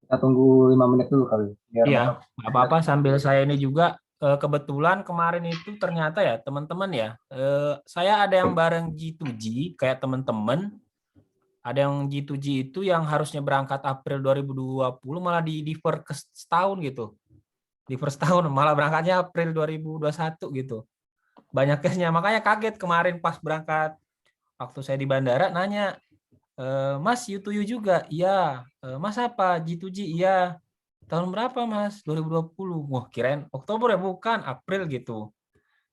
Kita tunggu 5 menit dulu kali, biar Iya, Bapak. nggak apa-apa sambil saya ini juga kebetulan kemarin itu ternyata ya teman-teman ya, saya ada yang bareng G2G kayak teman-teman, ada yang G2G itu yang harusnya berangkat April 2020 malah di defer ke setahun gitu. Defer setahun malah berangkatnya April 2021 gitu. Banyak case-nya, makanya kaget kemarin pas berangkat waktu saya di bandara nanya, Mas U2U juga? Iya. Mas apa? G2G? Iya. Tahun berapa Mas? 2020. Wah, kirain Oktober ya, bukan April gitu.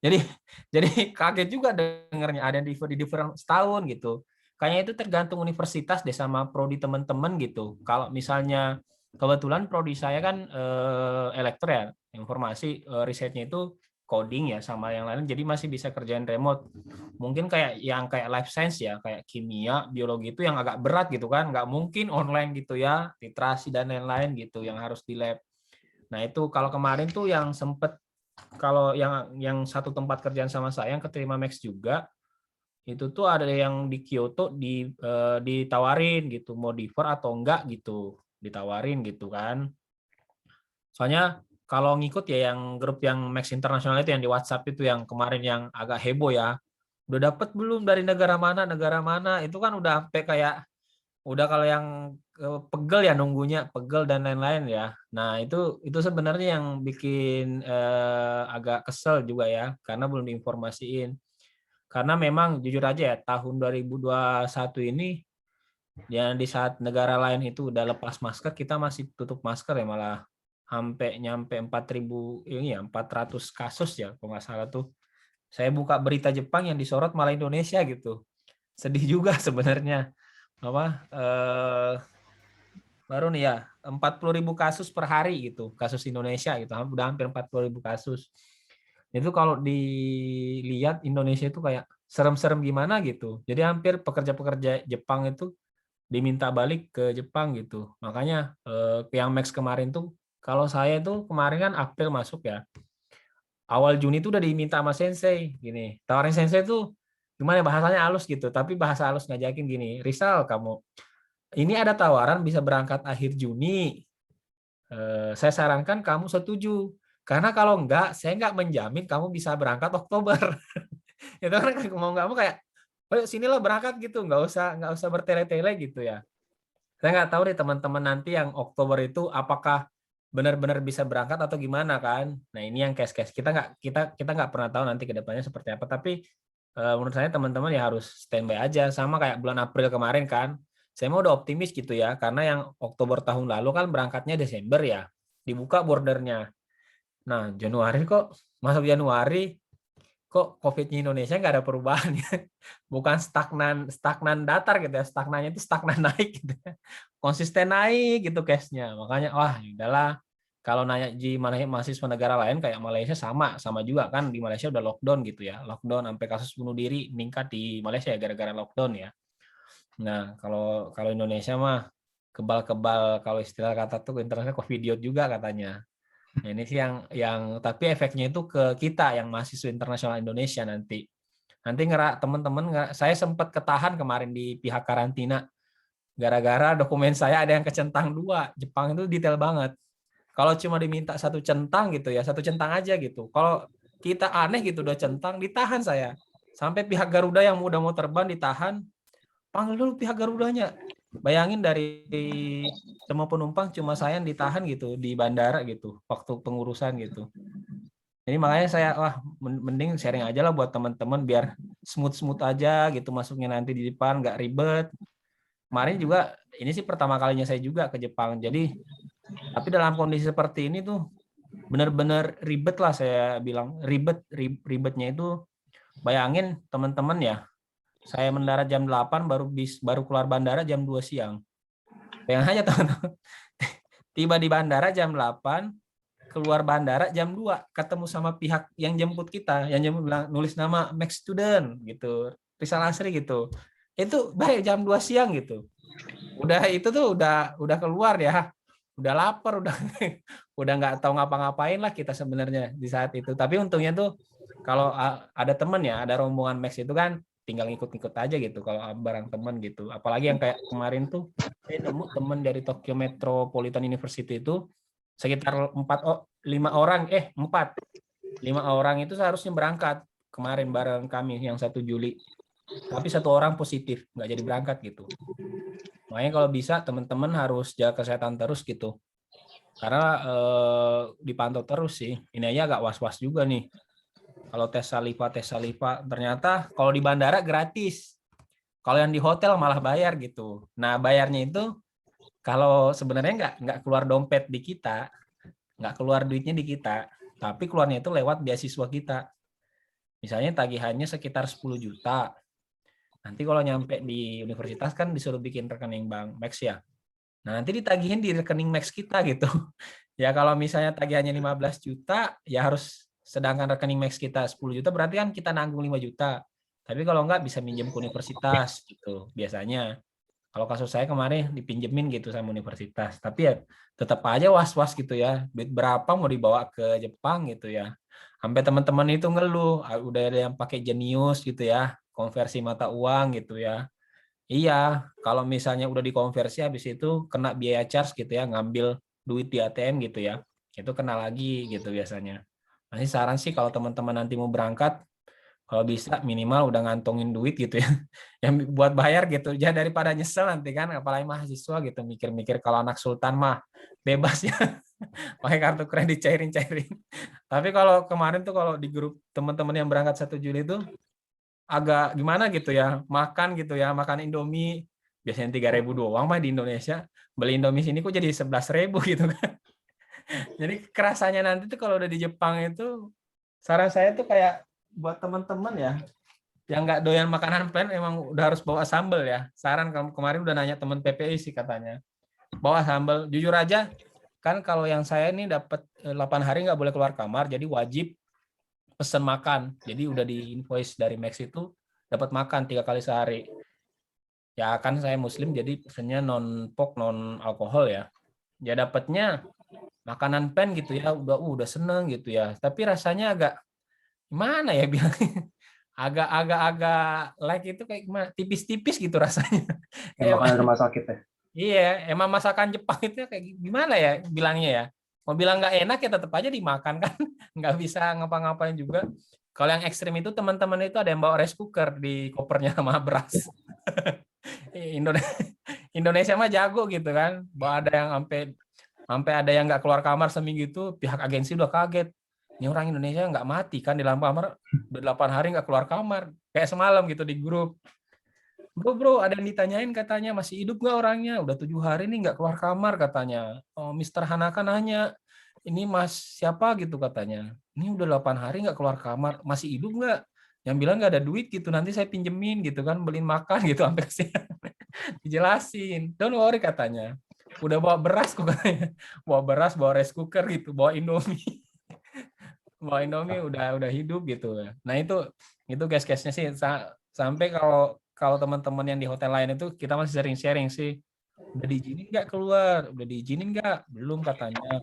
Jadi jadi kaget juga dengarnya ada yang di different setahun gitu. Kayaknya itu tergantung universitas deh sama prodi teman-teman gitu. Kalau misalnya kebetulan prodi saya kan elektro ya, informasi risetnya itu coding ya sama yang lain, jadi masih bisa kerjain remote. Mungkin kayak life science ya, kayak kimia, biologi itu yang agak berat gitu kan, nggak mungkin online gitu ya, literasi dan lain-lain gitu yang harus di lab. Nah itu kalau kemarin tuh yang sempet, kalau yang satu tempat kerjaan sama saya yang keterima Max juga, itu tuh ada yang di Kyoto ditawarin gitu mau defer atau enggak gitu, ditawarin gitu kan. Soalnya kalau ngikut ya yang grup yang Max Internasional itu yang di WhatsApp itu yang kemarin yang agak heboh ya. Udah dapat belum dari negara mana itu kan udah sampai kayak udah kalau yang pegel ya nunggunya, pegel dan lain-lain ya. Nah, itu sebenarnya yang bikin agak kesel juga ya karena belum diinformasiin. Karena memang jujur aja ya tahun 2021 ini yang di saat negara lain itu udah lepas masker, kita masih tutup masker ya, malah sampai nyampe 4.000 ini ya 400 kasus ya kalau nggak salah tuh. Saya buka berita Jepang yang disorot malah Indonesia gitu. Sedih juga sebenarnya. Apa baru nih ya 40.000 kasus per hari gitu, kasus Indonesia gitu, udah hampir 40.000 kasus. Itu kalau dilihat Indonesia itu kayak serem-serem gimana gitu. Jadi hampir pekerja-pekerja Jepang itu diminta balik ke Jepang gitu. Makanya yang Max kemarin tuh, kalau saya tuh kemarin kan April masuk ya, awal Juni tuh udah diminta sama Sensei gini, tawarin Sensei tuh gimana bahasanya halus gitu, tapi bahasa halus ngajakin gini, Rizal kamu ini ada tawaran bisa berangkat akhir Juni. Saya sarankan kamu setuju. Karena kalau enggak, saya enggak menjamin kamu bisa berangkat Oktober. Itu kan mau nggak mau kayak, ayo sinilah berangkat gitu, nggak usah bertele-tele gitu ya. Saya nggak tahu nih teman-teman nanti yang Oktober itu apakah benar-benar bisa berangkat atau gimana kan. Nah ini yang case-case kita nggak pernah tahu nanti ke depannya seperti apa. Tapi menurut saya teman-teman ya harus standby aja sama kayak bulan April kemarin kan. Saya mau udah optimis gitu ya karena yang Oktober tahun lalu kan berangkatnya Desember ya, dibuka bordernya. Nah Januari kok masuk Januari kok COVID-nya Indonesia nggak ada perubahan ya. Bukan stagnan stagnan datar gitu ya, stagnannya itu stagnan naik gitu ya. Konsisten naik gitu case-nya. Makanya wah ya udahlah, kalau nanya di mana mahasiswa negara lain kayak Malaysia sama juga kan, di Malaysia udah lockdown gitu ya. Lockdown sampai kasus bunuh diri meningkat di Malaysia ya gara-gara lockdown ya. Nah, kalau kalau Indonesia mah kebal-kebal kalau istilah kata tuh internasional covidiot juga katanya. Nah, ini sih yang tapi efeknya itu ke kita yang mahasiswa internasional Indonesia nanti. Nanti teman-teman saya sempat ketahan kemarin di pihak karantina gara-gara dokumen saya ada yang kecentang dua. Jepang itu detail banget. Kalau cuma diminta satu centang gitu ya, satu centang aja gitu. Kalau kita aneh gitu udah centang ditahan saya. Sampai pihak Garuda yang udah mau terbang ditahan, panggil dulu pihak Garudanya. Bayangin dari semua penumpang cuma saya yang ditahan gitu di bandara gitu, waktu pengurusan gitu. Jadi makanya saya wah mending sharing aja lah buat teman-teman biar smooth-smooth aja gitu masuknya nanti di depan nggak ribet. Kemarin juga ini sih pertama kalinya saya juga ke Jepang. Jadi tapi dalam kondisi seperti ini tuh benar-benar ribet lah saya bilang ribetnya itu bayangin teman-teman ya. Saya mendarat jam 8 baru keluar bandara jam 2 siang. Bayangin aja teman-teman. Tiba di bandara jam 8, keluar bandara jam 2 ketemu sama pihak yang jemput kita, yang jemput bilang nulis nama Max Student gitu, Rizal Asri gitu. Itu baik jam 2 siang gitu. Udah itu tuh udah keluar ya. Udah lapar, udah udah nggak tahu ngapa-ngapain lah kita sebenarnya di saat itu. Tapi untungnya tuh kalau ada temen ya, ada rombongan Max itu kan tinggal ngikut-ngikut aja gitu kalau bareng temen gitu. Apalagi yang kayak kemarin tuh saya nemu temen dari Tokyo Metropolitan University itu sekitar 5 orang itu seharusnya berangkat kemarin bareng kami yang 1 Juli. Tapi 1 orang positif, nggak jadi berangkat gitu. Makanya kalau bisa teman-teman harus jaga kesehatan terus gitu. Karena dipantau terus sih. Ini aja agak was-was juga nih. Kalau tes saliva, ternyata kalau di bandara gratis. Kalau yang di hotel malah bayar gitu. Nah bayarnya itu kalau sebenarnya nggak keluar dompet di kita, nggak keluar duitnya di kita, tapi keluarnya itu lewat beasiswa kita. Misalnya tagihannya sekitar 10 juta. Nanti kalau nyampe di universitas kan disuruh bikin rekening bank Max ya. Nah, nanti ditagihin di rekening Max kita gitu. Ya kalau misalnya tagihannya 15 juta, ya harus sedangkan rekening Max kita 10 juta berarti kan kita nanggung 5 juta. Tapi kalau enggak bisa minjem ke universitas gitu biasanya. Kalau kasus saya kemarin dipinjemin gitu sama universitas. Tapi ya tetap aja was-was gitu ya. Duit berapa mau dibawa ke Jepang gitu ya. Sampai teman-teman itu ngeluh, udah ada yang pakai Jenius gitu ya, konversi mata uang gitu ya. Iya, kalau misalnya udah dikonversi habis itu kena biaya charge gitu ya, ngambil duit di ATM gitu ya. Itu kena lagi gitu biasanya. Masih saran sih kalau teman-teman nanti mau berangkat, kalau bisa minimal udah ngantongin duit gitu ya. Yang buat bayar gitu. Ya daripada nyesel nanti kan, apalagi mahasiswa gitu mikir-mikir kalau anak sultan mah bebas ya. Pakai kartu kredit cairin-cairin. Tapi kalau kemarin tuh kalau di grup teman-teman yang berangkat 1 Juli itu agak gimana gitu ya, makan gitu ya, makan Indomie biasanya 3.000 doang mah di Indonesia, beli Indomie sini kok jadi 11.000 gitu kan. Jadi kerasanya nanti tuh kalau udah di Jepang itu saran saya tuh kayak buat teman-teman ya yang nggak doyan makanan plain emang udah harus bawa sambel ya. Saran kemarin udah nanya teman PPI sih katanya. Bawa sambel. Jujur aja kan kalau yang saya ini dapat 8 hari nggak boleh keluar kamar jadi wajib pesen makan. Jadi udah di invoice dari Max itu dapat makan 3 kali sehari. Ya kan saya muslim jadi pesennya non pork non alkohol ya. Ya dapatnya makanan pen gitu ya udah seneng gitu ya. Tapi rasanya agak gimana ya bilang agak-agak like itu kayak gimana tipis-tipis gitu rasanya. Yang makanan rumah sakit ya. Iya, emang masakan Jepang itu kayak gimana ya bilangnya ya. Mau bilang nggak enak ya tetap aja dimakan kan, nggak bisa ngapa-ngapain juga. Kalau yang ekstrim itu teman-teman itu ada yang bawa rice cooker di kopernya sama beras. Indonesia mah jago gitu kan. Bahwa ada yang sampai sampai ada yang nggak keluar kamar seminggu itu pihak agensi udah kaget. Ini orang Indonesia nggak mati kan di dalam kamar udah 8 hari nggak keluar kamar. Kayak semalam gitu di grup. Bro, ada yang ditanyain katanya masih hidup nggak orangnya? Udah 7 hari nih nggak keluar kamar katanya. Oh, Mister Hanaka nanya, ini Mas siapa gitu katanya. Ini udah 8 hari nggak keluar kamar, masih hidup nggak? Yang bilang nggak ada duit gitu, nanti saya pinjemin gitu kan, beliin makan gitu sampai kesian. Dijelasin, don't worry katanya. Udah bawa beras kok katanya. Bawa beras, bawa rice cooker gitu, bawa Indomie. Bawa Indomie udah hidup gitu. Nah itu guys-guysnya sih sampai kalau teman-teman yang di hotel lain itu kita masih sering sharing sih. Udah diizinin nggak keluar? Udah diizinin nggak? Belum katanya.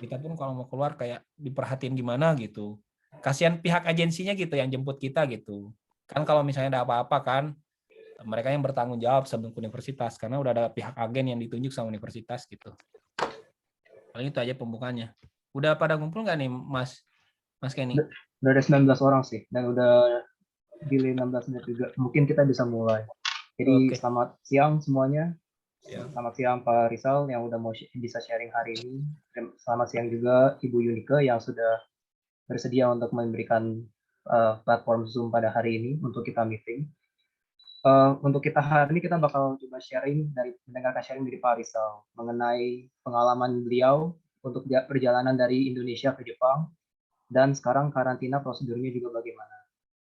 Kita pun kalau mau keluar kayak diperhatiin gimana gitu. Kasihan pihak agensinya gitu yang jemput kita gitu. Kan kalau misalnya ada apa-apa kan mereka yang bertanggung jawab sebelum ke universitas karena udah ada pihak agen yang ditunjuk sama universitas gitu. Paling itu aja pembukaannya. Udah pada ngumpul nggak nih Mas Kenny? Udah ada 19 orang sih dan udah delay 16 menit juga. Mungkin kita bisa mulai. Jadi Oke. selamat siang semuanya. Ya. Selamat siang Pak Rizal yang udah mau bisa sharing hari ini. Selamat siang juga Ibu Yunike yang sudah bersedia untuk memberikan platform Zoom pada hari ini untuk kita meeting. Untuk kita hari ini kita bakal coba mendengarkan sharing dari Pak Rizal mengenai pengalaman beliau untuk perjalanan dari Indonesia ke Jepang dan sekarang karantina prosedurnya juga bagaimana.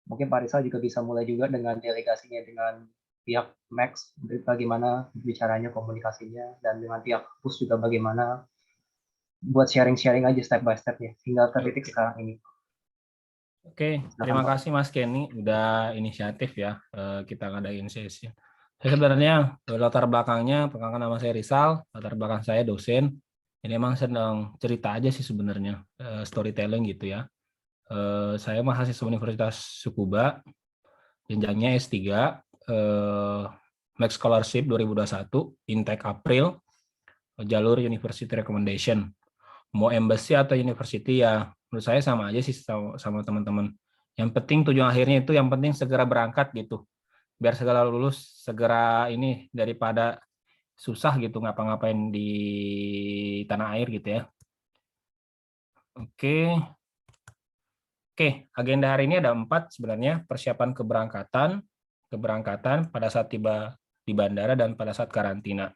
Mungkin Pak Rizal juga bisa mulai juga dengan delegasinya dengan pihak Max, bagaimana bicaranya komunikasinya, dan dengan pihak PUS juga bagaimana buat sharing-sharing aja step by step-nya, hingga ke titik sekarang ini. Oke, terima kasih Mas Kenny udah inisiatif ya kita ngadain sesi. Saya sebenarnya latar belakangnya, perkenalkan nama saya Rizal, latar belakang saya dosen. Ini emang sedang cerita aja sih sebenarnya, storytelling gitu ya. Saya mahasiswa Universitas Tsukuba. jenjangnya S3, Max Scholarship 2021, intake April, jalur University Recommendation. Mau embassy atau university ya menurut saya sama aja sih sama teman-teman. Yang penting tujuan akhirnya itu yang penting segera berangkat gitu. Biar segera lulus, segera ini daripada susah gitu ngapa-ngapain di tanah air gitu ya. Oke. Oke, agenda hari ini ada 4 sebenarnya, persiapan keberangkatan pada saat tiba di bandara dan pada saat karantina.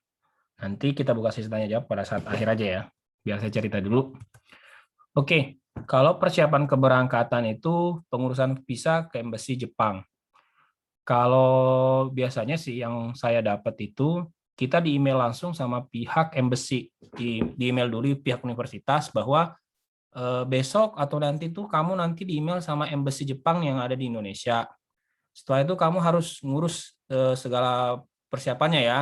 Nanti kita buka sesi tanya jawab pada saat akhir aja ya. Biar saya cerita dulu. Oke, kalau persiapan keberangkatan itu pengurusan visa ke Embassy Jepang. Kalau biasanya sih yang saya dapat itu kita di email langsung sama pihak embassy, di email dulu pihak universitas bahwa besok atau nanti tuh kamu nanti di email sama embassy Jepang yang ada di Indonesia. Setelah itu kamu harus ngurus segala persiapannya ya,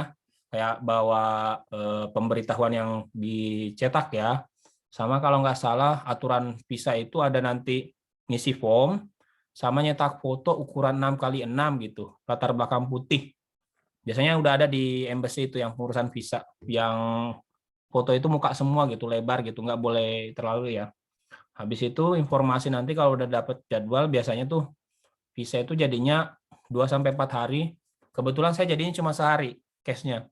kayak bawa pemberitahuan yang dicetak ya. Sama kalau nggak salah aturan visa itu ada nanti ngisi form, sama nyetak foto ukuran 6x6 gitu, latar belakang putih. Biasanya udah ada di embassy itu yang pengurusan visa, yang foto itu muka semua gitu, lebar gitu, nggak boleh terlalu ya. Habis itu informasi nanti kalau udah dapet jadwal, biasanya tuh visa itu jadinya 2-4 hari. Kebetulan saya jadinya cuma sehari case-nya.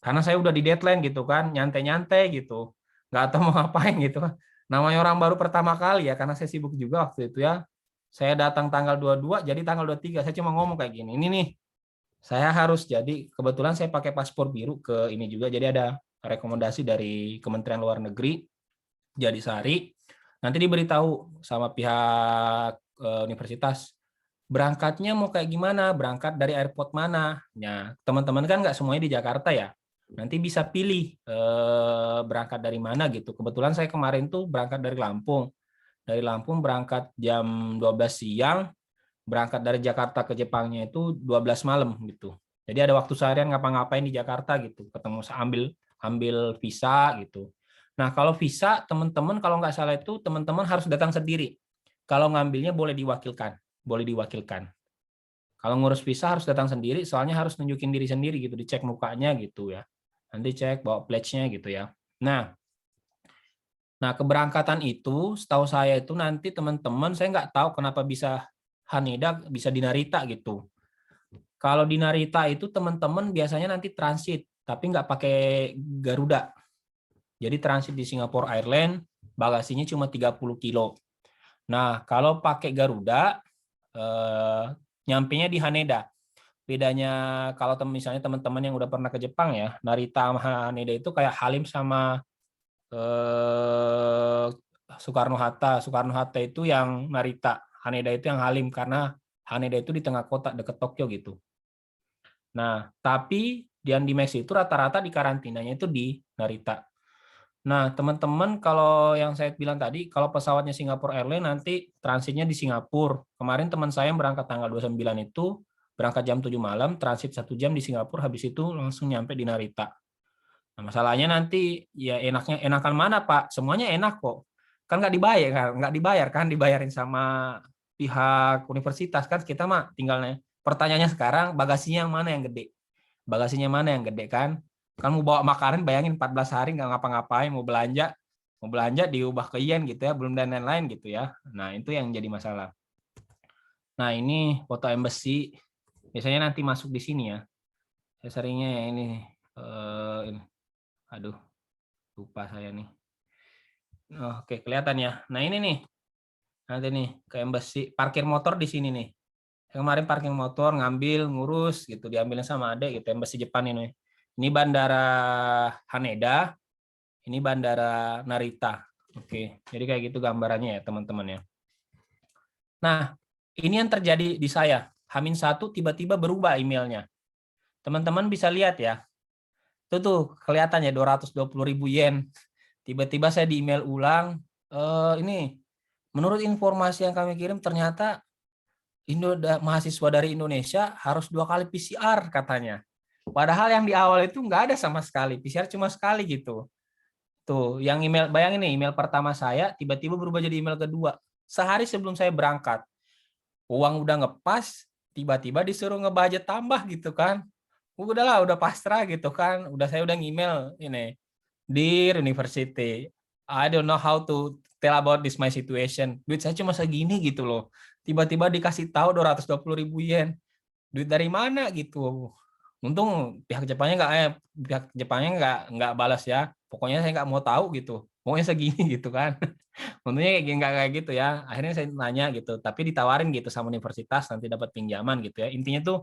Karena saya udah di deadline gitu kan, nyantai-nyantai gitu. Nggak tahu mau ngapain gitu. Namanya orang baru pertama kali ya, karena saya sibuk juga waktu itu ya. Saya datang tanggal 22, jadi tanggal 23 saya cuma ngomong kayak gini. Ini nih, saya harus jadi, kebetulan saya pakai paspor biru ke ini juga, jadi ada rekomendasi dari Kementerian Luar Negeri, jadi sehari. Nanti diberitahu sama pihak universitas, berangkatnya mau kayak gimana, berangkat dari airport mana. Ya, teman-teman kan nggak semuanya di Jakarta ya. Nanti bisa pilih berangkat dari mana gitu. Kebetulan saya kemarin tuh berangkat dari Lampung. Dari Lampung berangkat jam 12 siang, berangkat dari Jakarta ke Jepangnya itu 12 malam gitu. Jadi ada waktu seharian ngapa-ngapain di Jakarta gitu, ketemu ambil visa gitu. Nah, kalau visa teman-teman kalau nggak salah itu teman-teman harus datang sendiri. Kalau ngambilnya boleh diwakilkan. Kalau ngurus visa harus datang sendiri, soalnya harus nunjukin diri sendiri gitu, dicek mukanya gitu ya. Nanti cek bawa pledge-nya gitu ya. Nah, keberangkatan itu setahu saya itu nanti teman-teman, saya nggak tahu kenapa bisa Haneda, bisa di Narita gitu. Kalau di Narita itu teman-teman biasanya nanti transit, tapi nggak pakai Garuda. Jadi transit di Singapore Airlines, bagasinya cuma 30 kilo. Nah, kalau pakai Garuda, nyampenya di Haneda. Bedanya kalau misalnya teman-teman yang udah pernah ke Jepang ya, Narita sama Haneda itu kayak Halim sama Soekarno-Hatta. Soekarno-Hatta itu yang Narita, Haneda itu yang Halim, karena Haneda itu di tengah kota dekat Tokyo gitu. Nah, tapi yang di Meksiko itu rata-rata di karantinanya itu di Narita. Nah, teman-teman kalau yang saya bilang tadi, kalau pesawatnya Singapore Airlines nanti transitnya di Singapura. Kemarin teman saya yang berangkat tanggal 29 itu, berangkat jam 7 malam, transit 1 jam di Singapura, habis itu langsung nyampe di Narita. Nah, masalahnya nanti ya enakan mana Pak? Semuanya enak kok. Kan nggak dibayar kan, dibayarin sama pihak universitas kan, kita mah tinggalnya. Pertanyaannya sekarang bagasinya yang mana yang gede? Bagasinya mana yang gede kan? Kan mau bawa makanan bayangin 14 hari nggak ngapa-ngapain, mau belanja diubah ke yen gitu ya, belum dan lain-lain gitu ya. Nah, itu yang jadi masalah. Nah, ini foto embassy biasanya nanti masuk di sini ya. Saya seringnya ya ini aduh, lupa saya nih. Oke, kelihatan ya. Nah, ini nih. Nanti nih ke embassy, parkir motor di sini nih. Kemarin parkir motor ngambil, ngurus gitu, diambilnya sama adek gitu, embassy Jepang ini. Ini bandara Haneda, ini bandara Narita. Oke, jadi kayak gitu gambarannya ya teman-teman ya. Nah, ini yang terjadi di saya. H-1 tiba-tiba berubah emailnya. Teman-teman bisa lihat ya. Itu tuh kelihatan ya 220.000 yen. Tiba-tiba saya di email ulang. Ini menurut informasi yang kami kirim ternyata mahasiswa dari Indonesia harus 2 kali PCR katanya. Padahal yang di awal itu nggak ada sama sekali, PCR cuma sekali gitu. Tuh, yang email, bayangin nih, email pertama saya tiba-tiba berubah jadi email kedua. Sehari sebelum saya berangkat. Uang udah ngepas, tiba-tiba disuruh ngebudget tambah gitu kan. Udahlah, udah pasrah gitu kan. Saya udah ngemail ini, "Dear University, I don't know how to tell about this my situation. Duit saya cuma segini gitu loh. Tiba-tiba dikasih tahu 220.000 yen. Duit dari mana gitu?" Untung pihak Jepangnya nggak balas ya. Pokoknya saya nggak mau tahu gitu. Pokoknya segini gitu kan. Untungnya nggak kayak gitu ya. Akhirnya saya nanya gitu, tapi ditawarin gitu sama universitas nanti dapat pinjaman gitu ya. Intinya tuh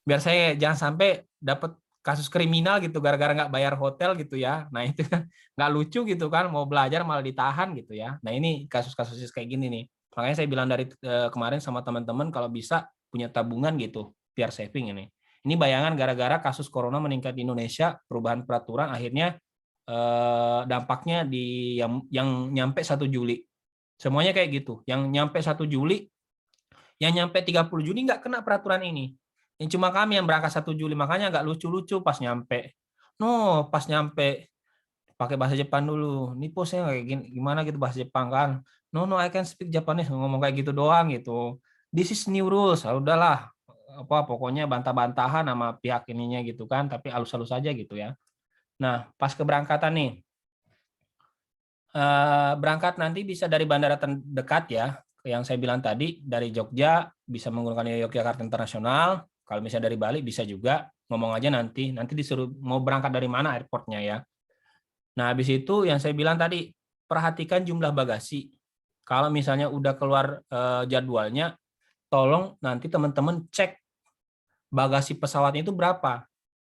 biar saya jangan sampai dapat kasus kriminal gitu gara-gara nggak bayar hotel gitu ya. Nah itu kan nggak lucu gitu kan, mau belajar malah ditahan gitu ya. Nah ini kasus-kasus kayak gini nih. Makanya saya bilang dari kemarin sama teman-teman kalau bisa punya tabungan gitu biar saving ini. Ini bayangan gara-gara kasus corona meningkat di Indonesia, perubahan peraturan akhirnya dampaknya di yang nyampe 1 Juli. Semuanya kayak gitu. Yang nyampe 1 Juli, yang nyampe 30 Juni nggak kena peraturan ini. Yang cuma kami yang berangkat 1 Juli, makanya nggak lucu-lucu pas nyampe. No, pas nyampe pakai bahasa Jepang dulu. Nipo saya kayak gimana gitu bahasa Jepang kan. No, no, I can speak Japanese. Ngomong kayak gitu doang gitu. This is new rules. Udahlah, pokoknya bantah-bantahan sama pihak ininya gitu kan, tapi halus-halus aja gitu ya. Nah, pas keberangkatan nih, berangkat nanti bisa dari bandara terdekat ya, yang saya bilang tadi dari Jogja bisa menggunakan Yogyakarta Internasional. Kalau misalnya dari Bali bisa juga, ngomong aja nanti disuruh mau berangkat dari mana airportnya ya. Nah habis itu yang saya bilang tadi, perhatikan jumlah bagasi. Kalau misalnya udah keluar jadwalnya, tolong nanti teman-teman cek bagasi pesawatnya itu berapa.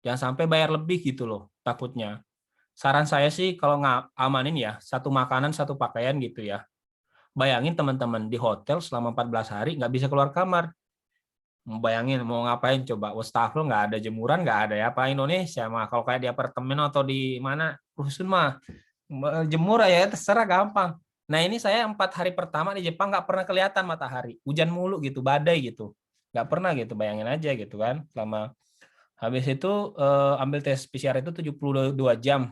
Jangan sampai bayar lebih gitu loh takutnya. Saran saya sih kalau nggak amanin ya, satu makanan, satu pakaian gitu ya. Bayangin teman-teman di hotel selama 14 hari nggak bisa keluar kamar. Bayangin mau ngapain coba? Wastafel nggak ada, jemuran nggak ada ya. Apa Indonesia mah kalau kayak di apartemen atau di mana rusun mah jemur ya terserah gampang. Nah ini saya 4 hari pertama di Jepang nggak pernah kelihatan matahari, hujan mulu gitu, badai gitu, nggak pernah gitu. Bayangin aja gitu kan. Selama habis itu ambil tes PCR itu 72 jam.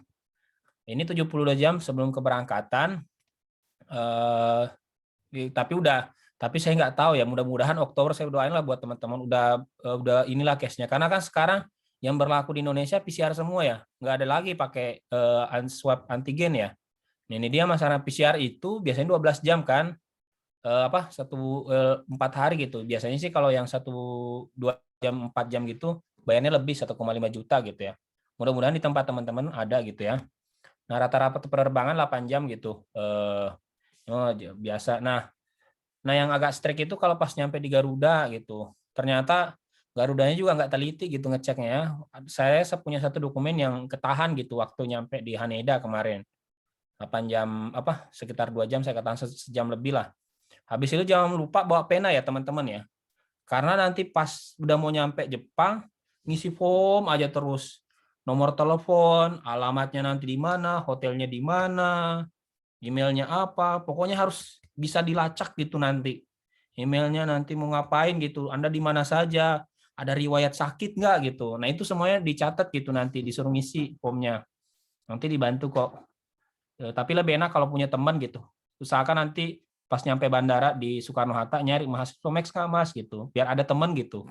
Ini 72 jam sebelum keberangkatan. Eh, tapi saya nggak tahu ya, mudah-mudahan Oktober saya doain lah buat teman-teman udah inilah case-nya, karena kan sekarang yang berlaku di Indonesia PCR semua ya, nggak ada lagi pakai swab antigen ya. Nah, ini dia masalah PCR itu biasanya 12 jam kan, 4 hari gitu. Biasanya sih kalau yang 1 2 jam 4 jam gitu bayarnya lebih 1,5 juta gitu ya. Mudah-mudahan di tempat teman-teman ada gitu ya. Nah rata-rata penerbangan 8 jam gitu. Biasa. Nah yang agak strict itu kalau pas nyampe di Garuda gitu. Ternyata Garudanya juga nggak teliti gitu ngeceknya ya. Saya punya satu dokumen yang ketahan gitu waktu nyampe di Haneda kemarin. 8 jam sekitar 2 jam, saya katakan sejam lebih lah. Habis itu jangan lupa bawa pena ya teman-teman ya. Karena nanti pas udah mau nyampe Jepang, ngisi form aja terus. Nomor telepon, alamatnya nanti di mana, hotelnya di mana, emailnya apa, pokoknya harus bisa dilacak gitu nanti. Emailnya nanti mau ngapain gitu, Anda di mana saja, ada riwayat sakit nggak gitu. Nah itu semuanya dicatat gitu nanti, disuruh ngisi formnya. Nanti dibantu kok. Tapi lebih enak kalau punya teman gitu. Usahakan nanti pas nyampe bandara di Soekarno-Hatta nyari mahasiswa Max nggak Mas gitu, biar ada teman gitu,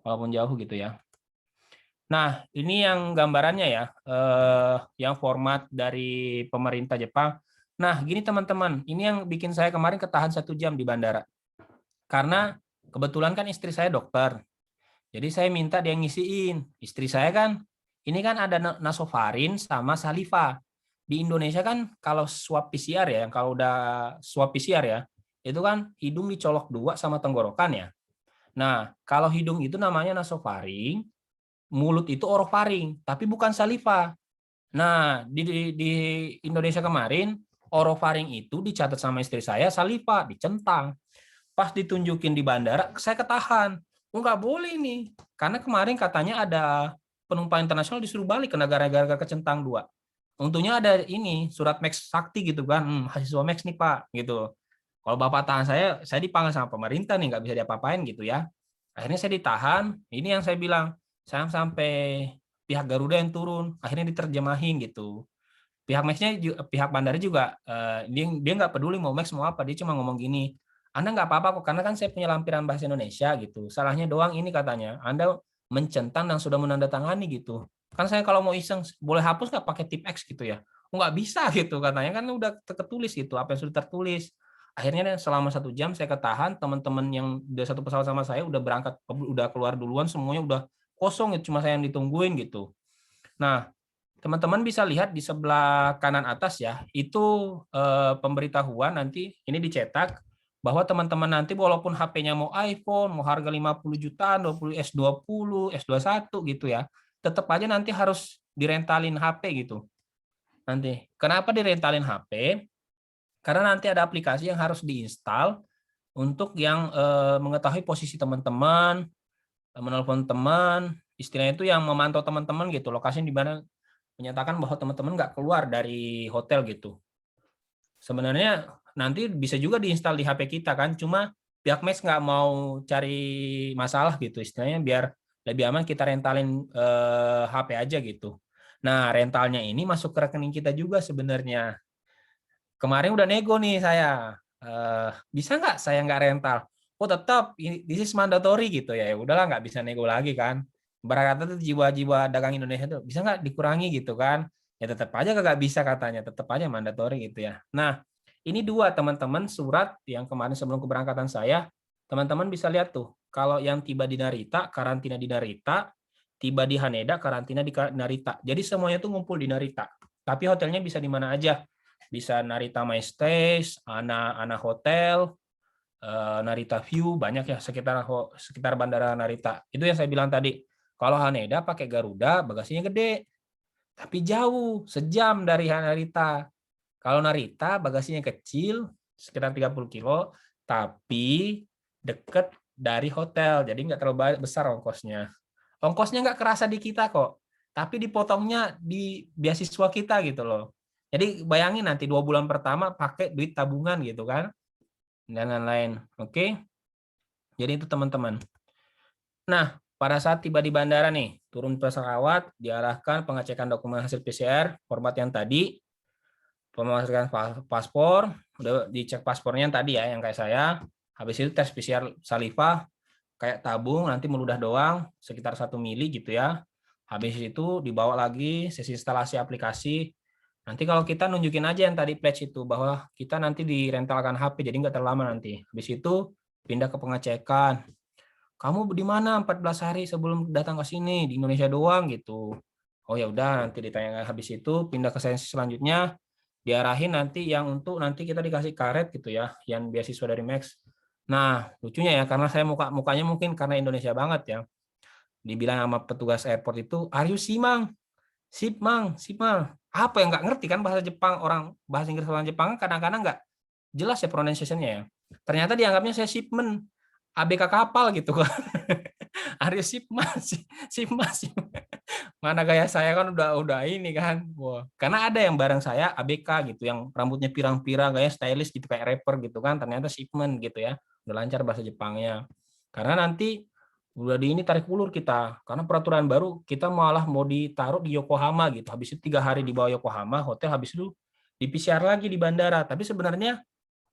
walaupun jauh gitu ya. Nah ini yang gambarannya ya, yang format dari pemerintah Jepang. Nah gini teman-teman, ini yang bikin saya kemarin ketahan 1 jam di bandara. Karena kebetulan kan istri saya dokter, jadi saya minta dia ngisiin. Istri saya kan, ini kan ada nasofarin sama saliva. Di Indonesia kan kalau swab PCR ya, kalau udah swab PCR ya, itu kan hidung dicolok 2 sama tenggorokan ya. Nah, kalau hidung itu namanya nasofaring, mulut itu orofaring, tapi bukan saliva. Nah, di Indonesia kemarin, orofaring itu dicatat sama istri saya, saliva, dicentang. Pas ditunjukin di bandara, saya ketahan. Oh, nggak boleh nih. Karena kemarin katanya ada penumpang internasional disuruh balik ke negara gara-gara kecentang 2. Untungnya ada ini, surat Max Sakti gitu kan. Mahasiswa Max nih Pak, gitu. Kalau Bapak tahan saya dipanggil sama pemerintah nih, nggak bisa diapa-apain gitu ya. Akhirnya saya ditahan. Ini yang saya bilang, saya sampai pihak Garuda yang turun, akhirnya diterjemahin gitu. Pihak Max-nya, pihak bandara juga, dia nggak peduli mau Max mau apa, dia cuma ngomong gini, Anda nggak apa-apa kok, karena kan saya punya lampiran bahasa Indonesia gitu. Salahnya doang ini katanya, Anda mencentang dan sudah menandatangani gitu. Kan saya kalau mau iseng, boleh hapus nggak pakai tip X gitu ya? Oh, nggak bisa gitu katanya, kan udah tertulis gitu, apa yang sudah tertulis. Akhirnya selama 1 jam saya ketahan, teman-teman yang udah satu pesawat sama saya udah berangkat, udah keluar duluan, semuanya udah kosong, gitu, cuma saya yang ditungguin gitu. Nah, teman-teman bisa lihat di sebelah kanan atas ya, itu pemberitahuan nanti ini dicetak bahwa teman-teman nanti walaupun HP-nya mau iPhone, mau harga 50 jutaan, 20 S20, S21 gitu ya, tetap aja nanti harus direntalin HP gitu. Nanti. Kenapa direntalin HP? Karena nanti ada aplikasi yang harus diinstal untuk yang mengetahui posisi teman-teman, menelpon teman, istilahnya itu yang memantau teman-teman gitu, lokasi di mana menyatakan bahwa teman-teman nggak keluar dari hotel gitu. Sebenarnya nanti bisa juga diinstal di HP kita kan, cuma pihak Max nggak mau cari masalah gitu, istilahnya biar lebih aman kita rentalin HP aja gitu. Nah, rentalnya ini masuk ke rekening kita juga sebenarnya. Kemarin udah nego nih saya, bisa nggak saya nggak rental? Oh tetap, this is mandatory gitu ya. Ya udahlah nggak bisa nego lagi kan. Ibarat kata tuh jiwa-jiwa dagang Indonesia tuh bisa nggak dikurangi gitu kan? Ya tetap aja nggak bisa katanya, tetap aja mandatory gitu ya. Nah ini dua teman-teman surat yang kemarin sebelum keberangkatan saya, teman-teman bisa lihat tuh. Kalau yang tiba di Narita, karantina di Narita, tiba di Haneda, karantina di Narita. Jadi semuanya tuh ngumpul di Narita. Tapi hotelnya bisa di mana aja, bisa Narita My Stays, Ana Hotel, Narita View, banyak ya sekitar bandara Narita. Itu yang saya bilang tadi. Kalau Haneda pakai Garuda, bagasinya gede, tapi jauh, sejam dari Narita. Kalau Narita bagasinya kecil, sekitar 30 kilo, tapi deket dari hotel, jadi nggak terlalu besar ongkosnya. Ongkosnya nggak kerasa di kita kok, tapi dipotongnya di beasiswa kita gitu loh. Jadi bayangin nanti 2 bulan pertama pakai duit tabungan gitu kan, dan lain-lain. Oke, jadi itu teman-teman. Nah, pada saat tiba di bandara nih, turun pesawat, diarahkan pengecekan dokumen hasil PCR, format yang tadi, pemasukan paspor, udah dicek paspornya yang tadi ya, yang kayak saya. Habis itu tes PCR saliva, kayak tabung, nanti meludah doang, sekitar 1 mili gitu ya. Habis itu dibawa lagi sesi instalasi aplikasi. Nanti kalau kita nunjukin aja yang tadi pledge itu, bahwa kita nanti direntalkan HP, jadi nggak terlalu lama nanti. Habis itu pindah ke pengecekan. Kamu di mana 14 hari sebelum datang ke sini, di Indonesia doang gitu. Oh ya udah, nanti ditanya habis itu pindah ke sesi selanjutnya, diarahin nanti yang untuk nanti kita dikasih karet gitu ya, yang beasiswa dari Max. Nah, lucunya ya, karena saya mukanya mungkin karena Indonesia banget ya. Dibilang sama petugas airport itu, "Are you Simang?" "Sip, Mang, sip, Mang." Apa yang nggak ngerti kan bahasa Jepang, bahasa Inggris orang Jepang kadang-kadang nggak jelas ya pronunciation-nya ya. Ternyata dianggapnya saya shipment, ABK kapal gitu kan. "Are you ship, Mas?" "Ship, Mas." Mana gaya saya kan udah ini kan. Wah, karena ada yang bareng saya ABK gitu, yang rambutnya pirang-pirang, gaya stylish gitu kayak rapper gitu kan, ternyata shipment gitu ya. Udah lancar bahasa Jepangnya. Karena nanti udah di ini tarik ulur kita, karena peraturan baru kita malah mau ditaruh di Yokohama gitu. Habis itu 3 hari di bawah Yokohama, hotel, habis itu di PCR lagi di bandara. Tapi sebenarnya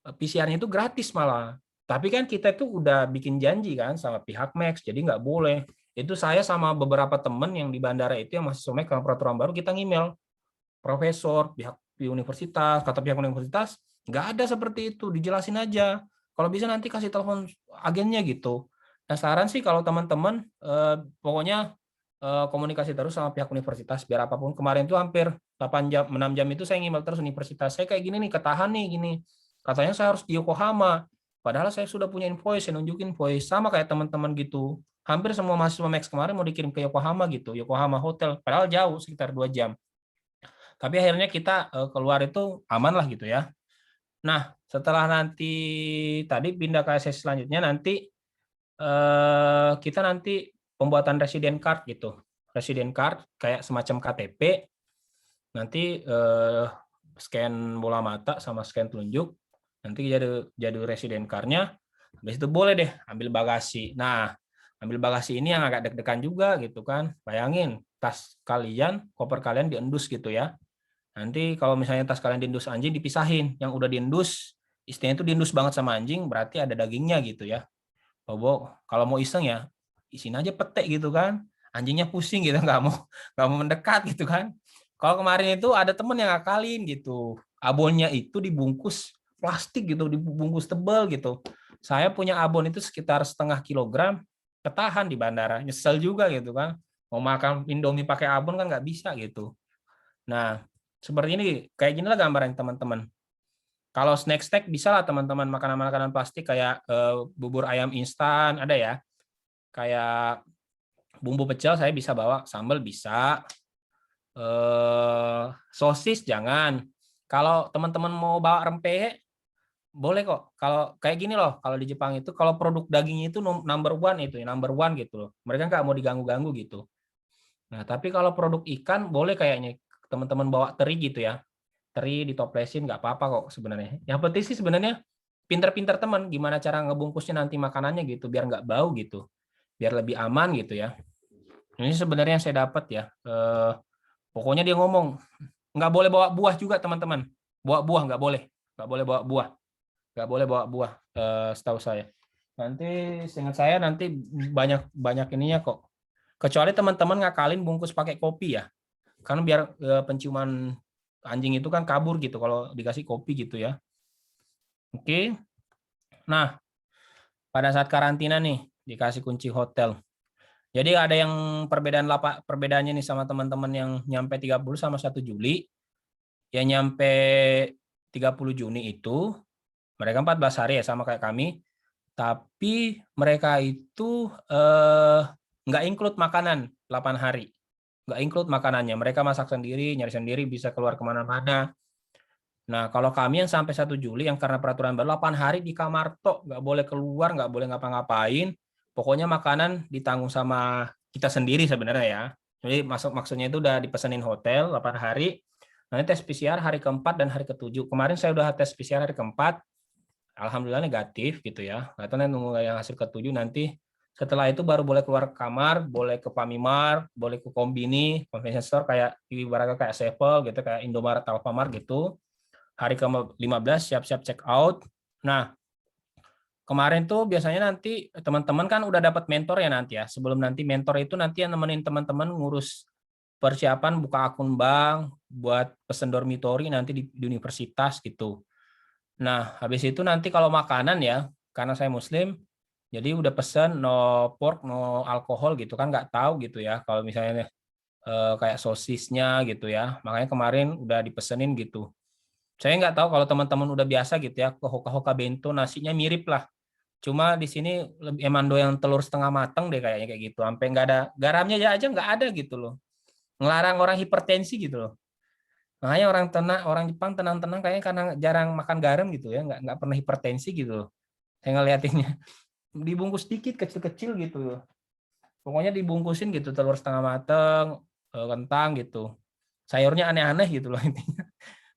PCR-nya itu gratis malah. Tapi kan kita itu udah bikin janji kan sama pihak Max, jadi nggak boleh. Itu saya sama beberapa teman yang di bandara itu yang masih Max, karena peraturan baru kita ngemail profesor, pihak universitas, kata pihak universitas, nggak ada seperti itu, dijelasin aja. Kalau bisa nanti kasih telepon agennya gitu. Nah, saran sih kalau teman-teman pokoknya komunikasi terus sama pihak universitas biar apapun. Kemarin tuh hampir 8 jam, 6 jam itu saya email terus universitas. Saya kayak gini nih, ketahan nih gini. Katanya saya harus di Yokohama. Padahal saya sudah punya invoice, saya nunjukin invoice sama kayak teman-teman gitu. Hampir semua mahasiswa Max kemarin mau dikirim ke Yokohama gitu, Yokohama Hotel. Padahal jauh sekitar 2 jam. Tapi akhirnya kita keluar itu aman lah gitu ya. Nah, setelah nanti tadi pindah ke sesi selanjutnya nanti kita nanti pembuatan resident card gitu. Resident card kayak semacam KTP. Nanti scan bola mata sama scan telunjuk. Nanti jadi resident card-nya. Habis itu boleh deh ambil bagasi. Nah, ambil bagasi ini yang agak deg-degan juga gitu kan. Bayangin tas kalian, koper kalian diendus gitu ya. Nanti kalau misalnya tas kalian diendus anjing dipisahin, yang udah diendus istilahnya itu diendus banget sama anjing, berarti ada dagingnya gitu ya. Kalau mau iseng ya isin aja petek gitu kan, anjingnya pusing gitu, nggak mau mendekat gitu kan. Kalau kemarin itu ada temen yang ngakalin gitu, abonnya itu dibungkus plastik gitu, dibungkus tebal gitu. Saya punya abon itu sekitar 0,5 kilogram, ketahan di bandara, nyesel juga gitu kan. Mau makan Indomie pakai abon kan nggak bisa gitu. Nah, seperti ini, kayak gini lah gambaran teman-teman. Kalau snack-snack bisa lah teman-teman, makanan-makanan plastik kayak bubur ayam instan ada ya. Kayak bumbu pecel saya bisa bawa, sambal bisa. Sosis jangan. Kalau teman-teman mau bawa rempeyek boleh kok. Kalau kayak gini loh, kalau di Jepang itu kalau produk daging itu number one itu, number one gitu loh. Mereka nggak mau diganggu-ganggu gitu. Nah, tapi kalau produk ikan boleh kayaknya teman-teman bawa teri gitu ya. Teri ditoplesin nggak apa-apa kok sebenarnya. Yang penting sih sebenarnya pinter-pinter teman gimana cara ngebungkusnya nanti makanannya gitu biar nggak bau gitu, biar lebih aman gitu ya. Ini sebenarnya yang saya dapat ya. Pokoknya dia ngomong nggak boleh bawa buah juga teman-teman. Bawa buah nggak boleh bawa buah, nggak boleh bawa buah. Setahu saya. Nanti seingat saya nanti banyak banyak ininya kok. Kecuali teman-teman ngakalin bungkus pakai kopi ya. Karena biar penciuman anjing itu kan kabur gitu kalau dikasih kopi gitu ya. Oke. Nah, pada saat karantina nih dikasih kunci hotel. Jadi ada yang perbedaannya nih sama teman-teman yang nyampe 30 sama 1 Juli. Yang nyampe 30 Juni itu mereka 14 hari ya sama kayak kami. Tapi mereka itu nggak include makanan 8 hari. Nggak include makanannya. Mereka masak sendiri, nyari sendiri, bisa keluar kemana-mana. Nah, kalau kami yang sampai 1 Juli, yang karena peraturan baru 8 hari di kamar tok, nggak boleh keluar, nggak boleh ngapa-ngapain. Pokoknya makanan ditanggung sama kita sendiri sebenarnya ya. Jadi maksudnya itu udah dipesenin hotel 8 hari. Nanti tes PCR hari keempat dan hari ketujuh. Kemarin saya udah tes PCR hari keempat, alhamdulillah negatif gitu ya. Nggak tahu nanti nunggu yang hasil ketujuh nanti. Setelah itu baru boleh keluar kamar, boleh ke Famimart, boleh ke Kombini, convenience store kayak ibaratnya kayak Sevel gitu, kayak Indomaret, Alfamart gitu. Hari ke-15 siap-siap check out. Nah, kemarin tuh biasanya nanti teman-teman kan udah dapat mentor ya nanti ya. Sebelum nanti mentor itu nanti yang nemenin teman-teman ngurus persiapan buka akun bank, buat pesen dormitory nanti di universitas gitu. Nah, habis itu nanti kalau makanan ya, karena saya muslim, jadi udah pesen no pork, no alkohol gitu kan, nggak tahu gitu ya kalau misalnya kayak sosisnya gitu ya. Makanya kemarin udah dipesenin gitu. Saya nggak tahu kalau teman-teman udah biasa gitu ya, ke Hoka-Hoka Bento nasinya mirip lah. Cuma di sini emang doyan telur setengah matang deh kayaknya kayak gitu. Sampai nggak ada garamnya aja nggak ada gitu loh. Ngelarang orang hipertensi gitu loh. Makanya orang Jepang tenang-tenang kayaknya karena jarang makan garam gitu ya, nggak pernah hipertensi gitu loh. Saya ngeliatinnya dibungkus dikit kecil-kecil gitu loh. Pokoknya dibungkusin gitu telur setengah matang, kentang gitu. Sayurnya aneh-aneh gitu loh intinya.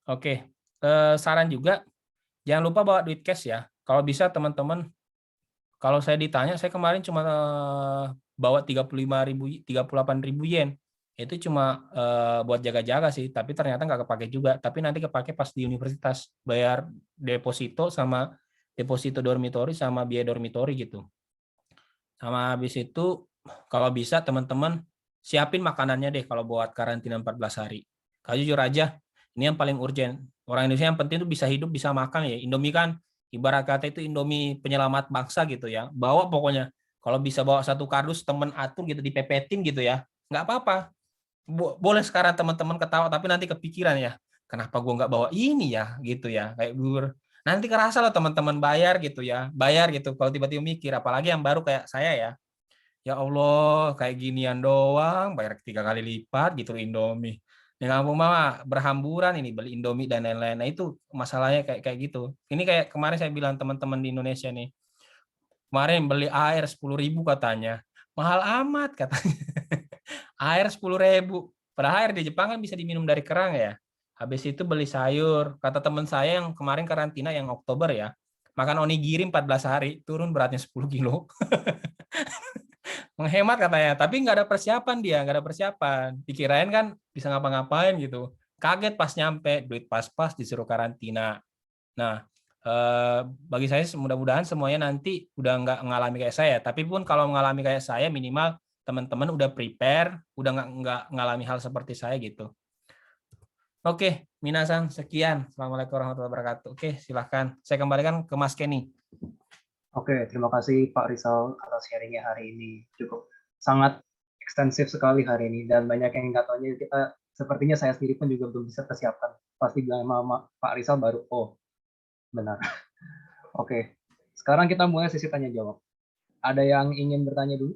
Oke, saran juga jangan lupa bawa duit cash ya. Kalau bisa teman-teman, kalau saya ditanya, saya kemarin cuma bawa 38.000 yen. Itu cuma buat jaga-jaga sih, tapi ternyata nggak kepake juga. Tapi nanti kepake pas di universitas, bayar deposito dormitory sama biaya dormitory gitu. Sama habis itu, kalau bisa teman-teman siapin makanannya deh kalau buat karantina 14 hari. Kalau jujur aja, ini yang paling urgent. Orang Indonesia yang penting itu bisa hidup, bisa makan ya. Indomie kan ibarat kata itu Indomie penyelamat bangsa gitu ya. Bawa pokoknya. Kalau bisa bawa satu kardus temen atur gitu dipepetin gitu ya. Nggak apa-apa. Boleh sekarang teman-teman ketawa tapi nanti kepikiran ya. Kenapa gue nggak bawa ini ya gitu ya. Kayak gue nanti kerasa loh teman-teman bayar gitu ya. Bayar gitu kalau tiba-tiba mikir. Apalagi yang baru kayak saya ya. Ya Allah, kayak ginian doang, bayar 3 kali lipat gitu Indomie. Di kampung mama berhamburan ini beli Indomie dan lain-lain. Nah itu masalahnya kayak kayak gitu. Ini kayak kemarin saya bilang teman-teman di Indonesia nih. Kemarin beli air 10.000 katanya. Mahal amat katanya. Air 10.000. Padahal air di Jepang kan bisa diminum dari kerang ya. Habis itu beli sayur. Kata teman saya yang kemarin karantina yang Oktober ya. Makan onigiri 14 hari, turun beratnya 10 kilo. Menghemat katanya, tapi nggak ada persiapan dia, nggak ada persiapan. Dikirain kan bisa ngapa-ngapain gitu. Kaget pas nyampe, duit pas-pas disuruh karantina. Nah, bagi saya mudah-mudahan semuanya nanti udah nggak mengalami kayak saya. Tapi pun kalau mengalami kayak saya, minimal teman-teman udah prepare, udah nggak mengalami hal seperti saya gitu. Oke, minasan, sekian. Assalamualaikum warahmatullahi wabarakatuh. Oke, silahkan. Saya kembalikan ke Mas Kenny. Oke, terima kasih Pak Rizal atas sharingnya hari ini. Cukup sangat ekstensif sekali hari ini dan banyak yang nggak tahunya kita sepertinya saya sendiri pun juga belum bisa persiapkan. Pasti bilang sama Pak Rizal baru, oh benar. Oke, sekarang kita mulai sesi tanya jawab. Ada yang ingin bertanya dulu?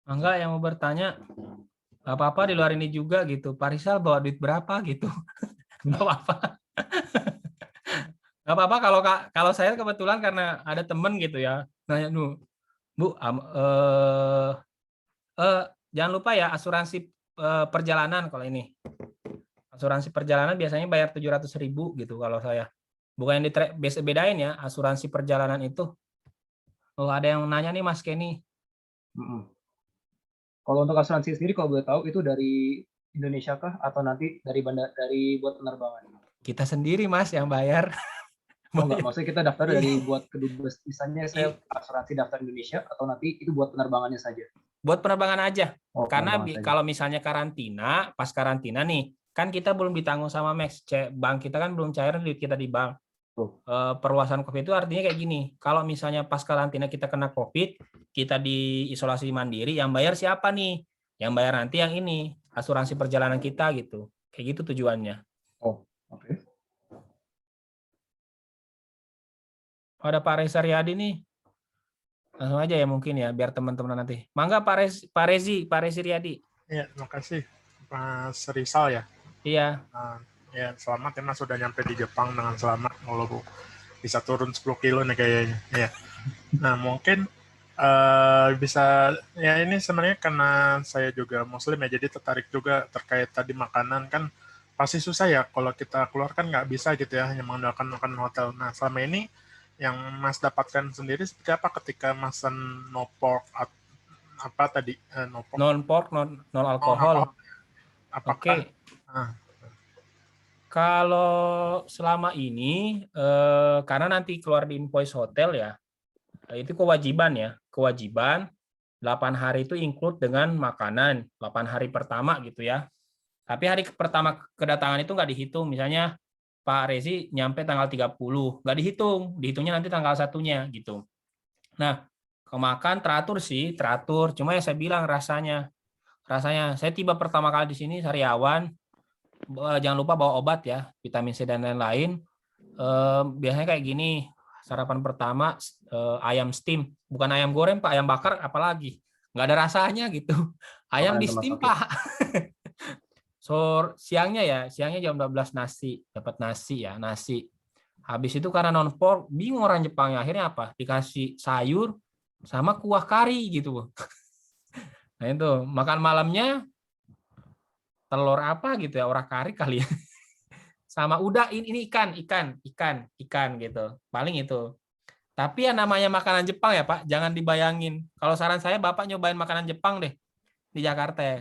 Enggak, yang mau bertanya, nggak apa-apa di luar ini juga gitu. Pak Rizal bawa duit berapa gitu? Nggak apa-apa. Nggak apa-apa kalau saya kebetulan karena ada temen gitu ya, nanya, Bu, jangan lupa ya asuransi perjalanan kalau ini. Asuransi perjalanan biasanya bayar 700.000 gitu kalau saya. Bukan yang bedain ya, asuransi perjalanan itu. Oh, ada yang nanya nih Mas Kenny. Kalau untuk asuransi sendiri, kalau boleh tahu itu dari Indonesia kah atau nanti dari buat penerbangan? Kita sendiri Mas yang bayar. Oh enggak, maksudnya kita daftar dari buat kedubes, misalnya saya Iya. asuransi daftar Indonesia atau nanti itu buat penerbangannya saja? Buat penerbangan aja. Oh, Karena penerbangan saja. kalau misalnya karantina, pas karantina nih, kan kita belum ditanggung sama Max. Bank kita kan belum cairin duit kita di bank. Perluasan COVID itu artinya kayak gini. Kalau misalnya pas karantina kita kena COVID, kita di isolasi mandiri, yang bayar siapa nih? Yang bayar nanti yang ini, asuransi perjalanan kita gitu. Kayak gitu tujuannya. Oh, oke. Ada Pak Reza Riyadi nih. Langsung aja ya mungkin ya, biar teman-teman nanti. Mangga Pak Rezi Riyadi. Ya, terima kasih Mas Rizal ya. Iya. Ya, selamat ya Mas sudah nyampe di Jepang dengan selamat. Kalau bisa turun 10 kilo nih kayaknya. Ya. Nah, mungkin bisa ya ini sebenarnya karena saya juga muslim ya, jadi tertarik juga terkait tadi makanan kan pasti susah ya kalau kita keluar kan nggak bisa gitu ya hanya mengandalkan makan hotel. Nah, selama ini yang Mas dapatkan sendiri seperti apa ketika Mas no pork apa tadi no pork Non pork, non alkohol. apakah Oke. Kalau selama ini karena nanti keluar di invoice hotel ya, itu kewajiban ya, kewajiban 8 hari itu include dengan makanan, 8 hari pertama gitu ya. Tapi hari pertama kedatangan itu nggak dihitung, misalnya Pak Rezi nyampe tanggal 30, nggak dihitung, dihitungnya nanti tanggal 1-nya gitu. Nah, kemakan teratur sih, teratur, cuma ya saya bilang rasanya saya tiba pertama kali di sini sariawan, jangan lupa bawa obat ya, vitamin C dan lain-lain. Biasanya kayak gini, sarapan pertama ayam steam, bukan ayam goreng Pak, ayam bakar apalagi, nggak ada rasanya gitu. Ayam di steam Pak. Siangnya jam 12 nasi, dapat nasi ya, nasi. Habis itu karena non pork, bingung orang Jepangnya, akhirnya apa? Dikasih sayur sama kuah kari gitu. Nah itu, makan malamnya telur apa gitu ya, orang kari kali ya. Sama udah ini ikan gitu. Paling itu. Tapi ya namanya makanan Jepang ya Pak, jangan dibayangin. Kalau saran saya Bapak nyobain makanan Jepang deh di Jakarta ya.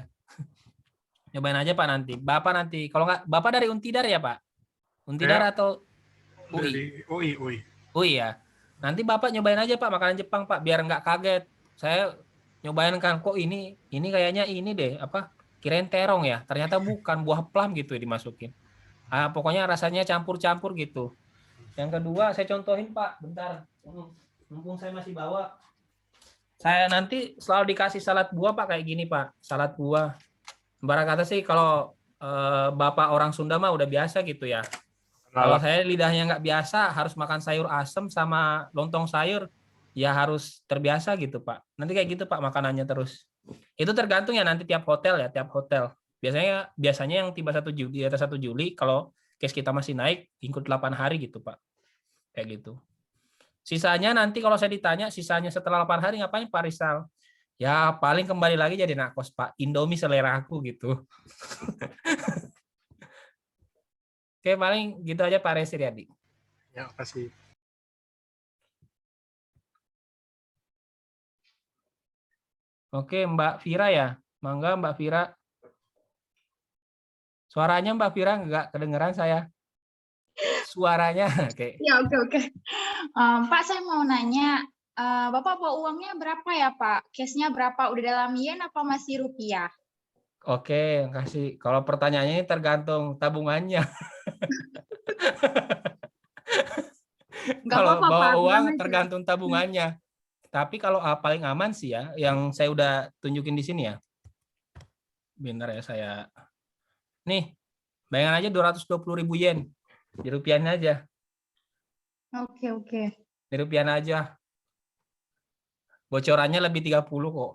Nyobain aja Pak nanti. Bapak nanti, kalau nggak, Bapak dari Untidar ya Pak? Untidar atau UI? Dari UI. UI ya. Nanti Bapak nyobain aja Pak makanan Jepang Pak, biar nggak kaget. Saya nyobain kan, kok ini kayaknya ini deh, apa, kirain terong ya. Ternyata bukan, buah plum gitu ya dimasukin. Pokoknya rasanya campur-campur gitu. Yang kedua saya contohin Pak, bentar. Mumpung saya masih bawa. Saya nanti selalu dikasih salad buah Pak kayak gini Pak, salad buah. Barang kata sih kalau Bapak orang Sunda mah udah biasa gitu ya. Kalau saya lidahnya nggak biasa, harus makan sayur asem sama lontong sayur, ya harus terbiasa gitu Pak. Nanti kayak gitu Pak makanannya terus. Itu tergantung ya nanti tiap hotel ya, tiap hotel. Biasanya yang tiba 1 Juli, di atas 1 Juli, kalau case kita masih naik, ikut 8 hari gitu Pak. Kayak gitu. Sisanya nanti kalau saya ditanya, sisanya setelah 8 hari ngapain Pak Rizal? Ya paling kembali lagi jadi nakos Pak. Indomie selera aku gitu. Oke, paling gitu aja Pak Rezi Riyadi. Ya, kasih. Oke, Mbak Vira ya. Mangga Mbak Vira. Suaranya Mbak Fira nggak kedengeran saya. Suaranya, oke. Ya, oke. Pak, saya mau nanya, Bapak bawa uangnya berapa ya, Pak? Cashnya berapa? Udah dalam yen apa masih rupiah? Oke, kasih. Kalau pertanyaannya ini tergantung tabungannya. Nggak Kalau apa-apa, bawa Pak. uang Bilang aja. tergantung tabungannya. Tapi kalau paling aman sih ya, yang saya udah tunjukin di sini ya. Bentar ya saya. Nih, bayangan aja 220.000 yen. Di rupiahnya aja. Oke. Di rupiahnya aja. Bocorannya lebih 30 kok.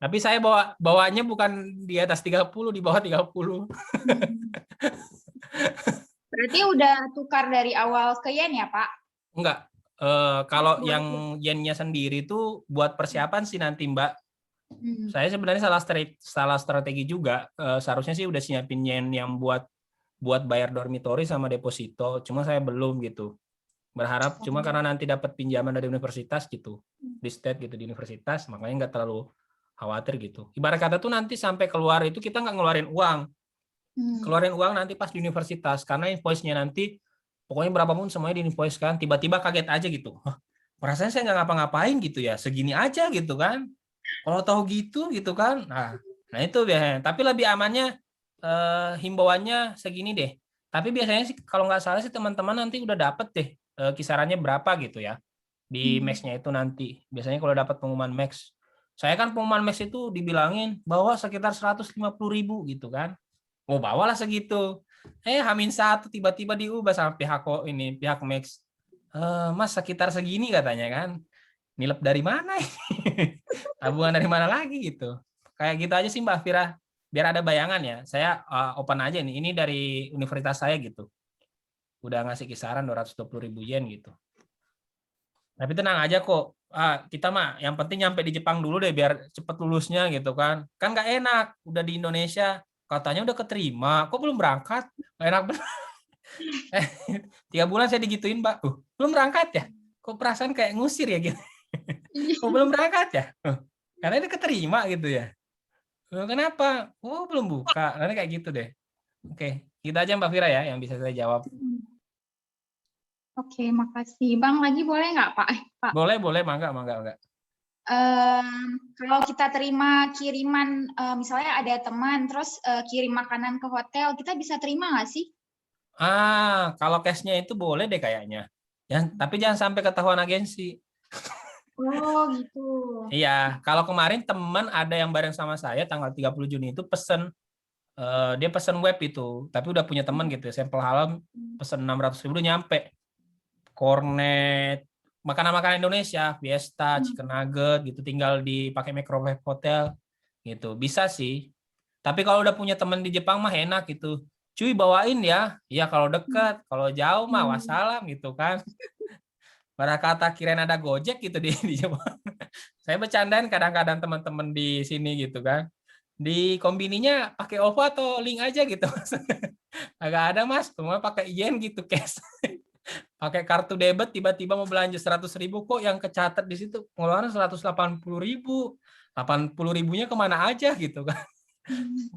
Tapi saya bawanya bukan di atas 30, di bawah 30. Berarti udah tukar dari awal ke yen ya, Pak? Enggak. Kalau yang yennya sendiri itu buat persiapan sih nanti, Mbak. Saya sebenarnya salah strategi juga. Seharusnya sih udah siapin yen yang buat bayar dormitory sama deposito. Cuma saya belum gitu. Berharap cuma karena nanti dapat pinjaman dari universitas gitu. Di state gitu, di universitas. Makanya nggak terlalu khawatir gitu. Ibarat kata tuh nanti sampai keluar itu kita nggak ngeluarin uang. Keluarin uang nanti pas di universitas. Karena invoice-nya nanti pokoknya berapapun semuanya di invoice kan. Tiba-tiba kaget aja gitu. Perasaan saya nggak ngapa-ngapain gitu ya. Segini aja gitu kan. Kalau tahu gitu kan. Nah itu biasanya. Tapi lebih amannya himbauannya segini deh. Tapi biasanya sih kalau nggak salah sih teman-teman nanti udah dapet deh kisarannya berapa gitu ya. Di max-nya itu nanti. Biasanya kalau dapat pengumuman max. Saya kan pengumuman max itu dibilangin bahwa sekitar 150.000 gitu kan. Oh bawalah segitu. H-1 tiba-tiba diubah sama pihak max. Mas sekitar segini katanya kan. Nilep dari mana ini? Tabungan dari mana lagi gitu. Kayak gitu aja sih Mbak Fira. Biar ada bayangan ya. Saya open aja nih. Ini dari universitas saya gitu. Udah ngasih kisaran 220.000 yen gitu. Tapi tenang aja kok. Kita mah yang penting nyampe di Jepang dulu deh biar cepet lulusnya gitu kan. Kan nggak enak. Udah di Indonesia katanya udah keterima. Kok belum berangkat? Nggak enak bener. 3 bulan saya digituin Mbak. Belum berangkat ya? Kok perasaan kayak ngusir ya gitu. Kok belum berangkat ya? Karena itu keterima gitu ya. Kenapa? Oh belum buka. Nanti kayak gitu deh. Oke, kita aja Mbak Fira ya yang bisa saya jawab. Oke, makasih. Bang, lagi boleh nggak, Pak? Pak. Boleh, mangga. Kalau kita terima kiriman, misalnya ada teman, terus kirim makanan ke hotel, kita bisa terima nggak sih? Kalau cashnya itu boleh deh kayaknya. Ya, tapi jangan sampai ketahuan agensi. Oh, gitu. Iya, kalau kemarin teman ada yang bareng sama saya tanggal 30 Juni itu pesen, dia pesen web itu, tapi udah punya teman gitu, sampel halal pesen 600.000 udah nyampe. Cornet, makanan-makanan Indonesia, Fiesta, chicken nugget gitu, tinggal dipakai microwave hotel gitu. Bisa sih. Tapi kalau udah punya teman di Jepang mah enak gitu. Cuy bawain ya. Ya kalau dekat, kalau jauh mah wassalam gitu kan. Pada kata kirain ada Gojek gitu di Jepang. Saya bercandain kadang-kadang teman-teman di sini gitu kan. Di kombininya pakai OVO atau link aja gitu. Agak ada Mas, semua pakai yen gitu cash. Pakai kartu debit tiba-tiba mau belanja 100.000 kok yang kecatat di situ pengeluaran 180.000. 80.000-nya kemana aja gitu kan.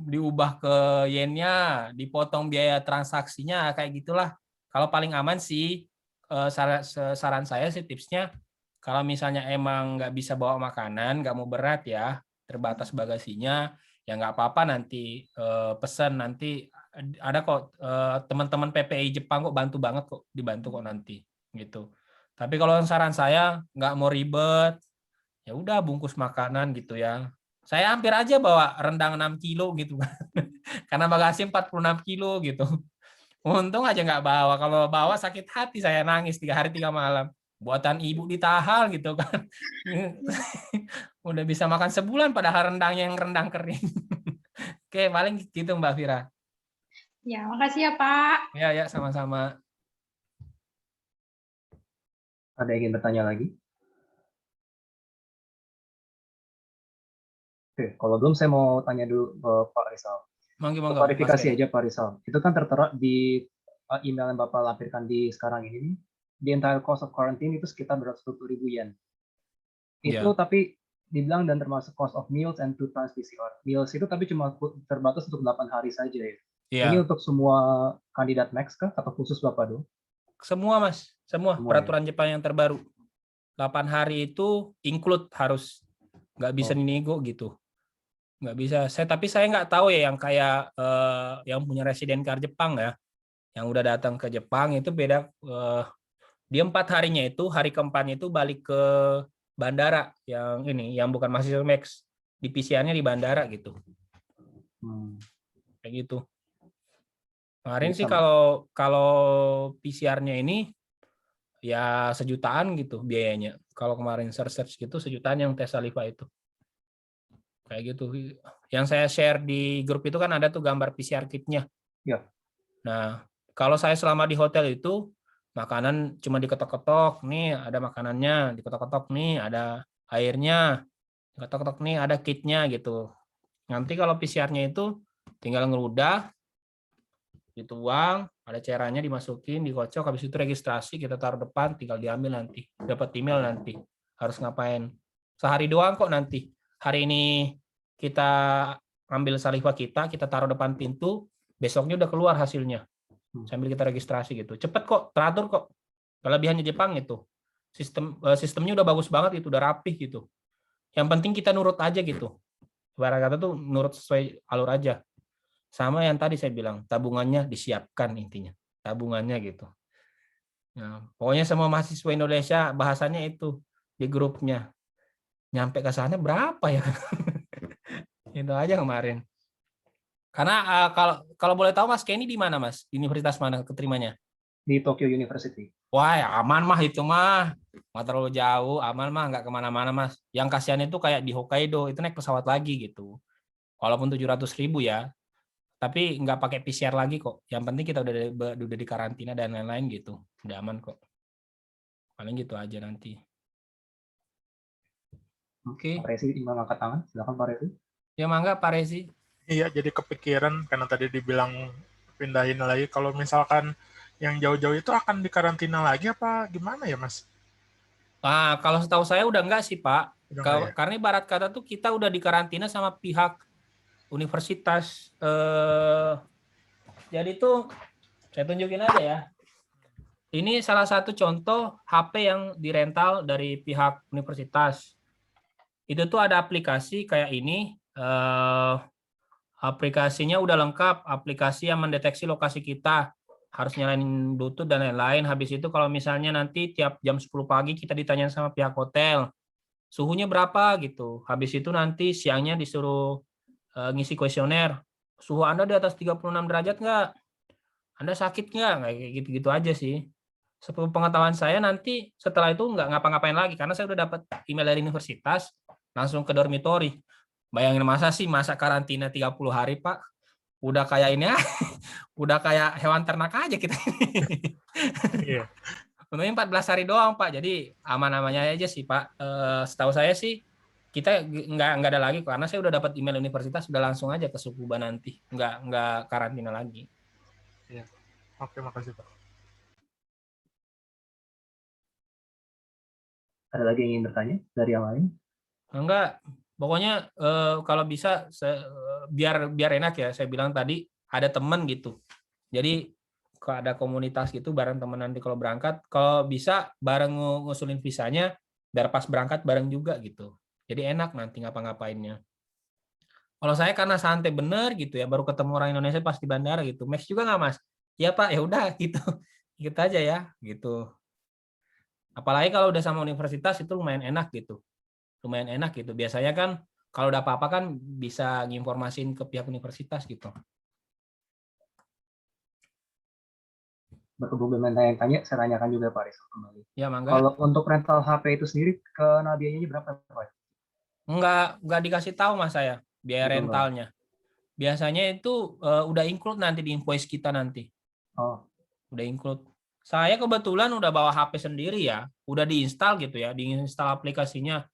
Diubah ke yennya, dipotong biaya transaksinya kayak gitulah. Kalau paling aman sih saran saya sih tipsnya kalau misalnya emang nggak bisa bawa makanan, nggak mau berat ya, terbatas bagasinya, ya nggak apa-apa nanti pesan nanti ada kok teman-teman PPI Jepang kok bantu banget kok, dibantu kok nanti gitu. Tapi kalau saran saya nggak mau ribet, ya udah bungkus makanan gitu ya. Saya hampir aja bawa rendang 6 kilo gitu kan. Karena bagasi 46 kilo gitu. Untung aja nggak bawa. Kalau bawa sakit hati saya nangis 3 hari 3 malam. Buatan ibu ditahal gitu kan. Udah bisa makan sebulan padahal rendangnya yang rendang kering. Oke, paling gitu Mbak Fira. Ya, makasih ya Pak. Ya, sama-sama. Ada yang ingin bertanya lagi? Oke, kalau belum saya mau tanya dulu Pak Rizal. Monggo, Klarifikasi aja Pak Rizal. Itu kan tertera di email yang Bapak lampirkan di sekarang ini nih. The entire cost of quarantine itu sekitar 220.000 yen. Itu tapi dibilang dan termasuk cost of meals and 2 times PCR. Meals itu tapi cuma terbatas untuk 8 hari saja ya. Iya, Ini untuk semua kandidat Max kah atau khusus Bapak dong? semua Mas, semua Semua ya? peraturan Jepang yang terbaru. 8 hari itu include harus, nggak bisa Oh. dinego gitu. Nggak bisa. Tapi saya nggak tahu ya yang kayak yang punya residen card Jepang ya, yang udah datang ke Jepang itu beda. Dia 4 harinya itu, hari keempatnya itu balik ke bandara yang ini, yang bukan mahasiswa Max, di PCR-nya di bandara gitu, kayak gitu. Kemarin Jadi sih sama. kalau PCR-nya ini ya sejutaan gitu biayanya. Kalau kemarin search gitu sejutaan yang tes saliva itu. Kayak gitu. Yang saya share di grup itu kan ada tuh gambar PCR kit-nya. Ya. Nah, kalau saya selama di hotel itu makanan cuma diketok-ketok, nih ada makanannya, diketok-ketok nih ada airnya, diketok-ketok nih ada kitnya gitu. Nanti kalau PCR-nya itu tinggal ngeludah, dituang, ada cairannya dimasukin, dikocok, habis itu registrasi, kita taruh depan, tinggal diambil nanti. Dapat email nanti. Harus ngapain. Sehari doang kok nanti. Hari ini kita ambil saliva kita taruh depan pintu, besoknya udah keluar hasilnya. Sambil kita registrasi gitu. Cepet kok, teratur kok. Kelebihannya Jepang itu. Sistemnya udah bagus banget, itu udah rapih gitu. Yang penting kita nurut aja gitu. Ibarat kata tuh nurut sesuai alur aja. Sama yang tadi saya bilang, tabungannya disiapkan intinya. Tabungannya gitu. Nah, pokoknya semua mahasiswa Indonesia bahasanya itu di grupnya. Nyampe ke sana berapa ya? Itu aja kemarin. Karena kalau boleh tahu Mas Kenny di mana Mas? Universitas mana keterimanya? Di Tokyo University. Wah, ya aman mah itu mah. Nggak terlalu jauh, aman mah, nggak kemana-mana Mas. Yang kasihan itu kayak di Hokkaido, itu naik pesawat lagi gitu. Walaupun 700.000 ya, tapi nggak pakai PCR lagi kok. Yang penting kita udah di karantina dan lain-lain gitu. Udah aman kok. Paling gitu aja nanti. Oke. Pak Rezi ingin angkat tangan. Silakan Pak Rezi. Ya mangga Pak Rezi. Iya, jadi kepikiran karena tadi dibilang pindahin lagi. Kalau misalkan yang jauh-jauh itu akan dikarantina lagi apa gimana ya, Mas? Nah, kalau setahu saya udah enggak sih Pak. Udah nggak ya? Karena ibarat kata tuh kita udah dikarantina sama pihak universitas. Jadi tuh saya tunjukin aja ya. Ini salah satu contoh HP yang dirental dari pihak universitas. Itu tuh ada aplikasi kayak ini. Aplikasinya udah lengkap, aplikasi yang mendeteksi lokasi kita, harus nyalain Bluetooth dan lain-lain. Habis itu kalau misalnya nanti tiap jam 10 pagi kita ditanya sama pihak hotel, suhunya berapa gitu. Habis itu nanti siangnya disuruh ngisi kuesioner, suhu Anda di atas 36 derajat nggak? Anda sakit nggak? Kayak gitu-gitu aja sih. Sepengetahuan saya nanti setelah itu nggak ngapa-ngapain lagi, karena saya udah dapat email dari universitas, langsung ke dormitory. Bayangin masa karantina 30 hari, Pak. Udah kayak ini ya, udah kayak hewan ternak aja kita. Iya. Untungnya 14 hari doang, Pak. Jadi aman-amannya aja sih, Pak. Setahu saya sih kita nggak ada lagi, karena saya udah dapat email universitas, udah langsung aja ke Tsukuba nanti. Nggak karantina lagi. Iya. Oke, makasih, Pak. Ada lagi yang ingin bertanya dari yang lain? Enggak. Pokoknya kalau bisa biar enak ya, saya bilang tadi ada teman gitu. Jadi kalau ada komunitas gitu bareng teman nanti kalau berangkat, kalau bisa bareng ngusulin visanya biar pas berangkat bareng juga gitu. Jadi enak nanti ngapa-ngapainnya. Kalau saya karena santai bener gitu ya, baru ketemu orang Indonesia pas di bandara gitu. Max juga nggak Mas? Ya Pak, ya udah gitu. Gitu aja ya, gitu. Apalagi kalau udah sama universitas itu lumayan enak gitu. Lumayan enak gitu. Biasanya kan kalau udah apa-apa kan bisa nginformasiin ke pihak universitas gitu. Berhubung dengan tanya, saya tanyakan juga Pak Rizal kembali. Ya, mangga. Kalau untuk rental HP itu sendiri ke biayanya berapa Pak? Enggak dikasih tahu Mas saya biaya Gitu, rentalnya. Biasanya itu udah include nanti di invoice kita nanti. Oh. Udah include. Saya kebetulan udah bawa HP sendiri ya, udah diinstal gitu ya, diinstal aplikasinya.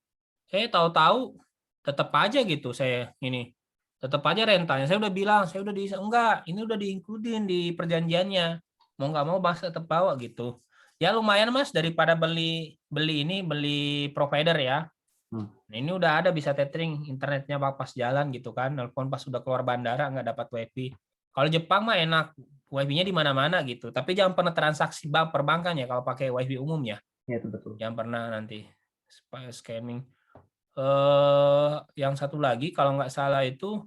Tahu-tahu tetap aja gitu saya ini. Tetap aja rentalnya. Saya udah bilang, saya udah enggak, ini udah diinkludin di perjanjiannya. Mau nggak mau Mas tetap bawa gitu. Ya lumayan Mas daripada beli provider ya. Nah, ini udah ada bisa tethering internetnya pas jalan gitu kan, nelpon pas sudah keluar bandara nggak dapat wifi. Kalau Jepang mah enak, wifi-nya di mana-mana gitu. Tapi jangan pernah transaksi bank perbankan ya kalau pakai wifi umum ya. Ya, itu betul. Jangan pernah nanti scamming. Yang satu lagi kalau nggak salah itu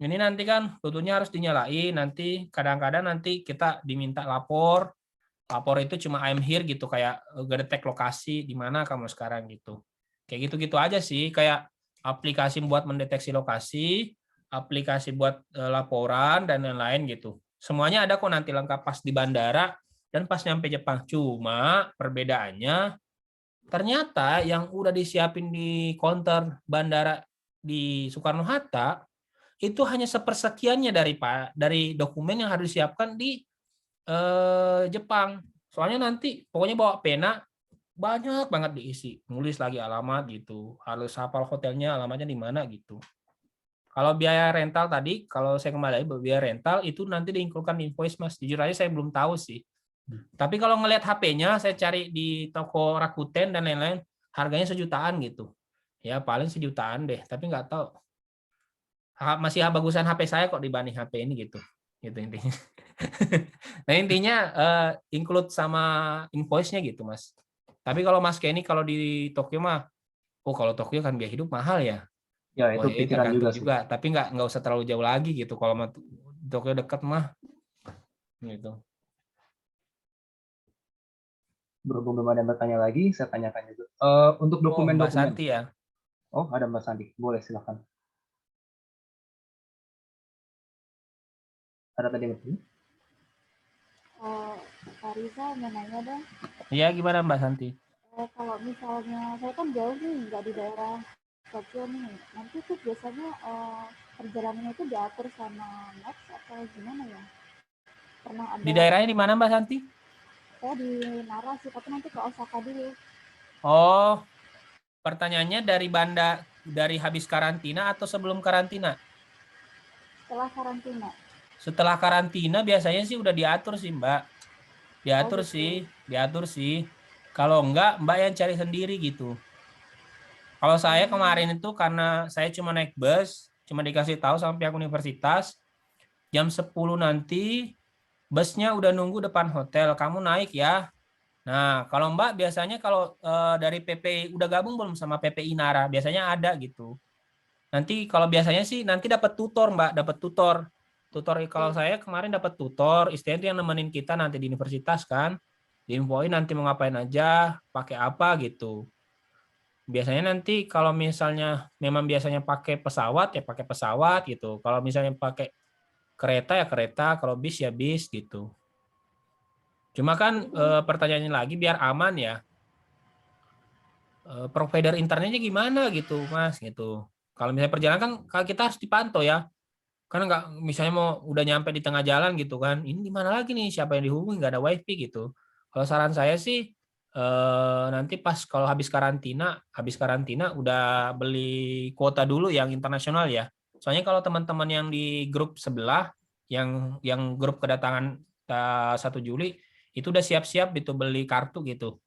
ini nanti kan Bluetooth-nya harus dinyalain. Nanti kadang-kadang nanti kita diminta lapor. Lapor itu cuma I'm here gitu kayak ngedetek lokasi di mana kamu sekarang gitu. Kayak gitu-gitu aja sih, kayak aplikasi buat mendeteksi lokasi, aplikasi buat laporan dan lain-lain gitu. Semuanya ada kok nanti lengkap pas di bandara dan pas nyampe Jepang. Cuma perbedaannya ternyata yang udah disiapin di counter bandara di Soekarno-Hatta itu hanya sepersekiannya dari dokumen yang harus disiapkan di Jepang. Soalnya nanti pokoknya bawa pena banyak banget diisi, nulis lagi alamat gitu, harus hafal hotelnya, alamatnya di mana gitu. Kalau biaya rental tadi, kalau saya kembali biaya rental itu nanti diinkludkan di invoice Mas. Jujur aja saya belum tahu sih. Tapi kalau ngelihat HP-nya, saya cari di toko Rakuten dan lain-lain, harganya sejutaan gitu. Ya paling sejutaan deh, tapi nggak tahu. Masih bagusan HP saya kok dibanding HP ini gitu. Gitu intinya. Nah intinya include sama invoice-nya gitu Mas. Tapi kalau Mas Kenny kalau di Tokyo mah, kalau Tokyo kan biaya hidup mahal ya. Ya, itu Itu pikiran juga tergantung sih. juga. Tapi nggak usah terlalu jauh lagi gitu. Kalau Tokyo dekat mah, gitu. Berhubung belum ada yang bertanya lagi, saya tanyakan juga. Untuk Mbak dokumen-dokumen. Santi ya. Oh, ada Mbak Santi. Boleh, silakan. Ada tadi yang bertanya? Pak Riza mau nanya dong, Iya gimana Mbak Santi? kalau misalnya saya kan jauh nih, nggak di daerah Tokyo nih, nanti tuh biasanya perjalanannya itu diatur sama Maps atau gimana ya? Pernah ada. Di daerahnya di mana Mbak Santi? Saya di Nara sih, tapi nanti ke Osaka dulu. Oh, pertanyaannya dari habis karantina atau sebelum karantina? Setelah karantina. Setelah karantina biasanya sih udah diatur sih Mbak. Diatur gitu. diatur sih. Kalau enggak Mbak yang cari sendiri gitu. Kalau saya kemarin itu karena saya cuma naik bus, cuma dikasih tahu sama pihak universitas, jam 10 nanti busnya udah nunggu depan hotel, kamu naik ya. Nah, kalau Mbak biasanya kalau dari PPI udah gabung belum sama PPI Nara, biasanya ada gitu. Nanti kalau biasanya sih nanti dapat tutor Mbak, dapat tutor. Tutor kalau saya kemarin dapat tutor, istilahnya itu yang nemenin kita nanti di universitas kan. Diinfoin nanti mau ngapain aja, pakai apa gitu. Biasanya nanti kalau misalnya memang biasanya pakai pesawat ya pakai pesawat gitu. Kalau misalnya pakai kereta ya kereta, kalau bis ya bis gitu. Cuma kan pertanyaannya lagi biar aman ya. Provider internetnya gimana gitu, Mas gitu. Kalau misalnya perjalanan kan kita harus dipantau ya. Karena nggak misalnya mau udah nyampe di tengah jalan gitu kan, ini di mana lagi nih siapa yang dihubungi nggak ada wifi gitu. Kalau saran saya sih nanti pas kalau habis karantina udah beli kuota dulu yang internasional ya. Soalnya kalau teman-teman yang di grup sebelah yang grup kedatangan 1 Juli itu udah siap-siap gitu beli kartu gitu.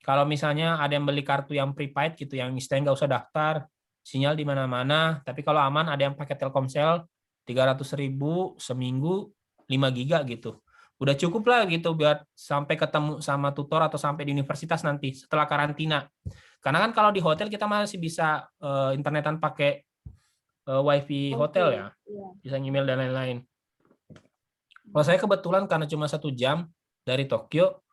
Kalau misalnya ada yang beli kartu yang prepaid gitu, yang istilahnya nggak usah daftar, sinyal di mana-mana. Tapi kalau aman ada yang pakai Telkomsel 300.000 seminggu 5 giga gitu. Udah cukup lah gitu buat sampai ketemu sama tutor atau sampai di universitas nanti setelah karantina. Karena kan kalau di hotel kita masih bisa internetan pakai wifi hotel ya, bisa email dan lain-lain. Kalau saya kebetulan karena cuma 1 jam dari Tokyo,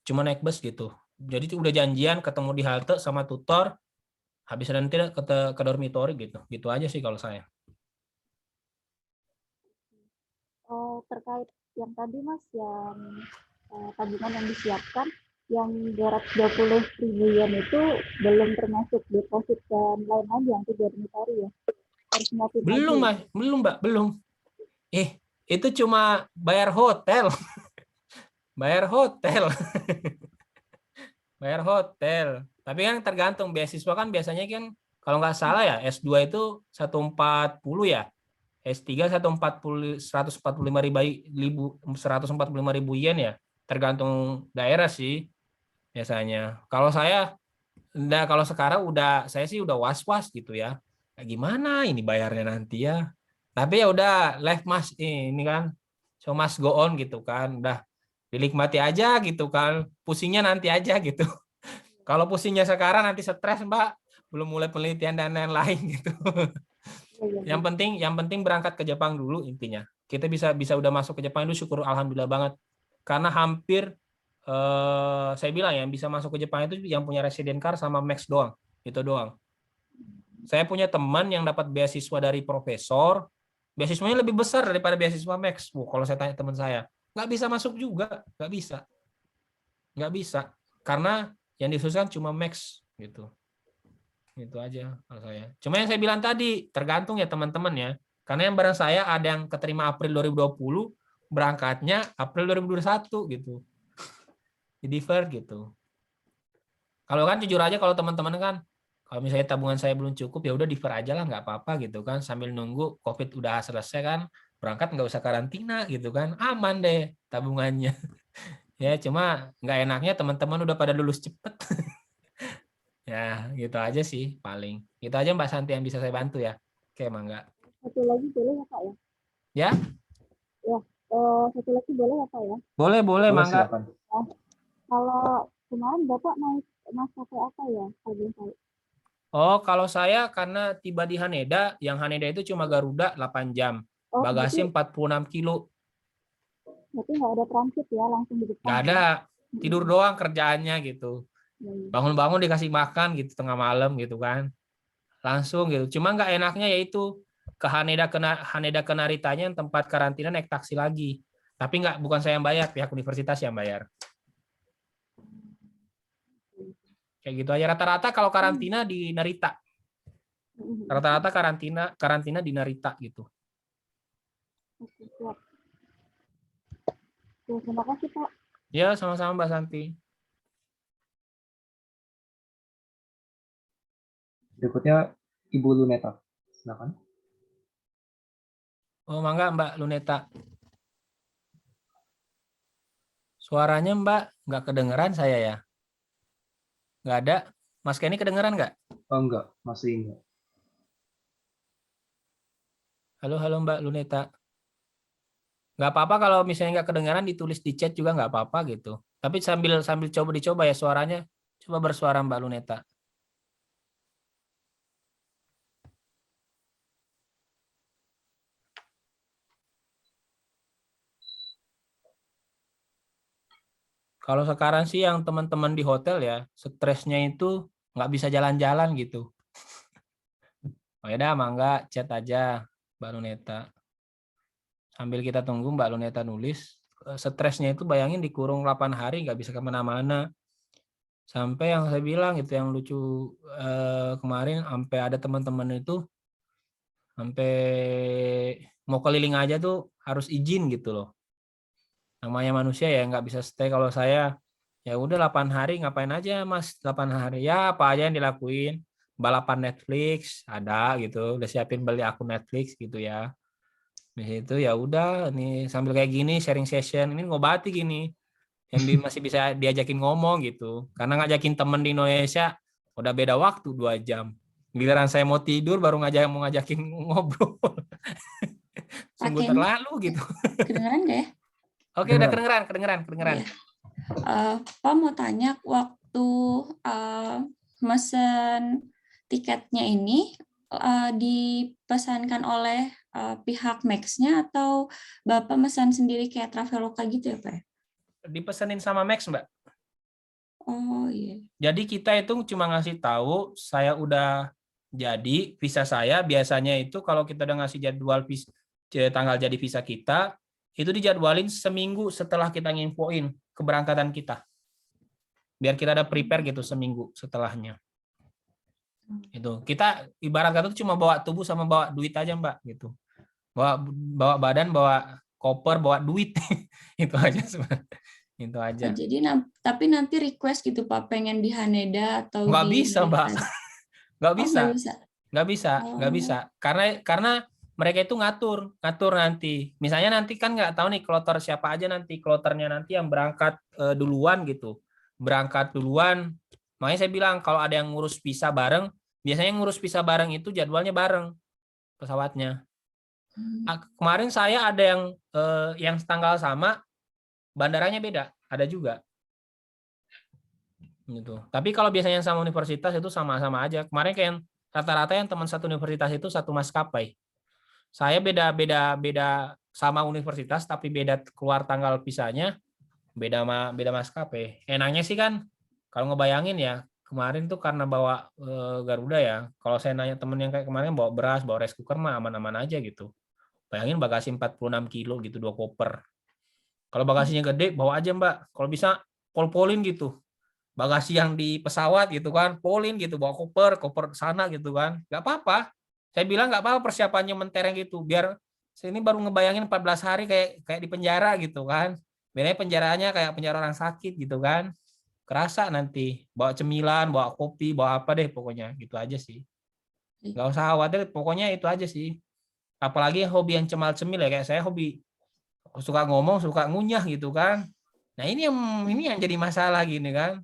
cuma naik bus gitu. Jadi udah janjian ketemu di halte sama tutor, habis nanti ke dormitory gitu. Gitu aja sih kalau saya. Terkait yang tadi Mas, yang tabungan yang disiapkan, yang 220.000 yen itu belum termasuk deposit dan lain-lain yang di dormitory ya? Belum Mas, belum Mbak, belum. Itu cuma bayar hotel. Bayar hotel. Bayar hotel. Tapi kan tergantung beasiswa kan biasanya kan kalau nggak salah ya S2 itu 140 ya. S3 145.000 yen ya. Tergantung daerah sih biasanya. Kalau saya Nah, kalau sekarang saya sih udah was-was gitu ya. Kayak gimana ini bayarnya nanti ya. Tapi ya udah life mas ini kan, so must go on gitu kan. Udah dinikmati aja gitu kan. Pusingnya nanti aja gitu. Kalau pusingnya sekarang nanti stres Mbak, belum mulai penelitian dan lain-lain gitu. Iya, Yang penting berangkat ke Jepang dulu intinya. Kita bisa udah masuk ke Jepang itu syukur alhamdulillah banget. Karena hampir saya bilang yang bisa masuk ke Jepang itu yang punya resident card sama Max doang. Itu doang. Saya punya teman yang dapat beasiswa dari profesor, beasiswanya lebih besar daripada beasiswa Max. Kalau saya tanya teman saya, nggak bisa masuk juga, nggak bisa, karena yang dikhususkan cuma Max gitu. Itu aja kalau saya. Cuma yang saya bilang tadi, tergantung ya teman-teman ya. Karena yang barang saya ada yang keterima April 2020, berangkatnya April 2021 gitu. Di defer gitu. Kalau kan jujur aja kalau teman-teman kan, kalau misalnya tabungan saya belum cukup ya udah defer aja lah nggak apa-apa gitu kan, sambil nunggu COVID udah selesai kan, berangkat nggak usah karantina gitu kan, aman deh tabungannya. Ya cuma nggak enaknya teman-teman udah pada lulus cepet. Ya gitu aja sih paling. Itu aja Mbak Santi yang bisa saya bantu ya. Oke Mangga. satu lagi boleh ya Kak ya? Ya Ya, satu lagi boleh ya Kak ya? boleh Boleh, Mangga. silakan. Kalau kemarin Bapak naik maskapai apa ya? Kalau saya. Oh kalau saya karena tiba di Haneda, yang Haneda itu cuma Garuda 8 jam. Oh, Bagasi 46 kilo. berarti nggak ada transit ya, langsung di depan. Nggak ada, tidur doang kerjaannya gitu. Ya, ya. Bangun-bangun dikasih makan gitu tengah malam gitu kan. Langsung gitu. Cuma nggak enaknya yaitu ke Haneda ke Naritanya yang tempat karantina naik taksi lagi. Tapi bukan saya yang bayar, pihak universitas yang bayar. Kayak gitu aja rata-rata kalau karantina di Narita. Rata-rata karantina di Narita gitu. Oke, siap. Oke, terima kasih Pak. Ya, sama-sama Mbak Santi. Berikutnya Ibu Luneta. Silakan. Oh, mangga Mbak Luneta. Suaranya Mbak nggak kedengeran saya ya? Nggak ada. Mas Kenny kedengeran nggak? Oh, enggak, masih enggak. Halo Mbak Luneta. Nggak apa-apa kalau misalnya nggak kedengaran ditulis di chat juga nggak apa-apa gitu. Tapi sambil dicoba ya suaranya. Coba bersuara Mbak Luneta. Kalau sekarang sih yang teman-teman di hotel ya, stresnya itu nggak bisa jalan-jalan gitu. Oh ya udah, mangga chat aja Mbak Luneta. Sambil kita tunggu Mbak Luneta nulis, stresnya itu bayangin dikurung 8 hari nggak bisa kemana-mana. Sampai yang saya bilang itu yang lucu kemarin sampai ada teman-teman itu sampai mau keliling aja tuh harus izin gitu loh. Namanya manusia ya nggak bisa stay. Kalau saya ya udah 8 hari ngapain aja Mas, 8 hari ya apa aja yang dilakuin. Balapan Netflix ada gitu, udah siapin beli akun Netflix gitu ya. Di situ ya udah nih sambil kayak gini sharing session ini ngobati gini. Yang masih bisa diajakin ngomong gitu. Karena ngajakin temen di Indonesia udah beda waktu 2 jam. Giliran saya mau tidur baru mau ngajakin ngobrol. Sungguh terlalu gitu. Kedengeran nggak ya? Oke, udah kedengeran. Iya. Pak mau tanya, waktu mesen tiketnya ini dipesankan oleh pihak Max-nya atau Bapak mesan sendiri kayak Traveloka gitu ya Pak? Dipesenin sama Max, Mbak. Oh iya. Jadi kita itu cuma ngasih tahu saya udah jadi visa saya. Biasanya itu kalau kita udah ngasih jadwal tanggal jadi visa kita, itu dijadwalin seminggu setelah kita nginfoin keberangkatan kita. Biar kita ada prepare gitu seminggu setelahnya. Itu. Kita ibarat kata cuma bawa tubuh sama bawa duit aja, Mbak, gitu. Bawa badan, bawa koper, bawa duit. Itu aja sebenarnya. Itu aja. Oh, jadi tapi nanti request gitu Pak pengen di Haneda atau nggak di bisa, Mbak. Nggak bisa. Nggak bisa. Karena mereka itu ngatur nanti. Misalnya nanti kan nggak tahu nih kloter siapa aja nanti, kloternya nanti yang berangkat duluan gitu. Berangkat duluan Makanya saya bilang kalau ada yang ngurus visa bareng, biasanya ngurus visa bareng itu jadwalnya bareng pesawatnya. Kemarin saya ada yang tanggal sama, bandaranya beda, ada juga. Gitu. Tapi kalau biasanya sama universitas itu sama-sama aja. Kemarin kayak rata-rata yang teman satu universitas itu satu maskapai. Saya beda sama universitas tapi beda keluar tanggal pisahnya, beda maskapai. Enaknya sih kan kalau ngebayangin ya, kemarin tuh karena bawa Garuda ya. Kalau saya nanya temen yang kayak kemarin bawa beras, bawa rice cooker mah aman-aman aja gitu. Bayangin bagasi 46 kilo gitu, 2 koper. Kalau bagasinya gede, bawa aja Mbak. Kalau bisa pol-polin gitu. Bagasi yang di pesawat gitu kan, polin gitu, bawa koper sana gitu kan. Nggak apa-apa. Saya bilang nggak apa-apa persiapannya mentereng gitu. Biar saya ini baru ngebayangin 14 hari kayak di penjara gitu kan. Biasanya penjaranya kayak penjara orang sakit gitu kan. Kerasa nanti. Bawa cemilan, bawa kopi, bawa apa deh pokoknya. Gitu aja sih. Nggak usah khawatir, pokoknya itu aja sih. Apalagi hobi yang cemal-cemil ya, kayak saya hobi suka ngomong, suka ngunyah gitu kan. Nah ini yang jadi masalah gini kan.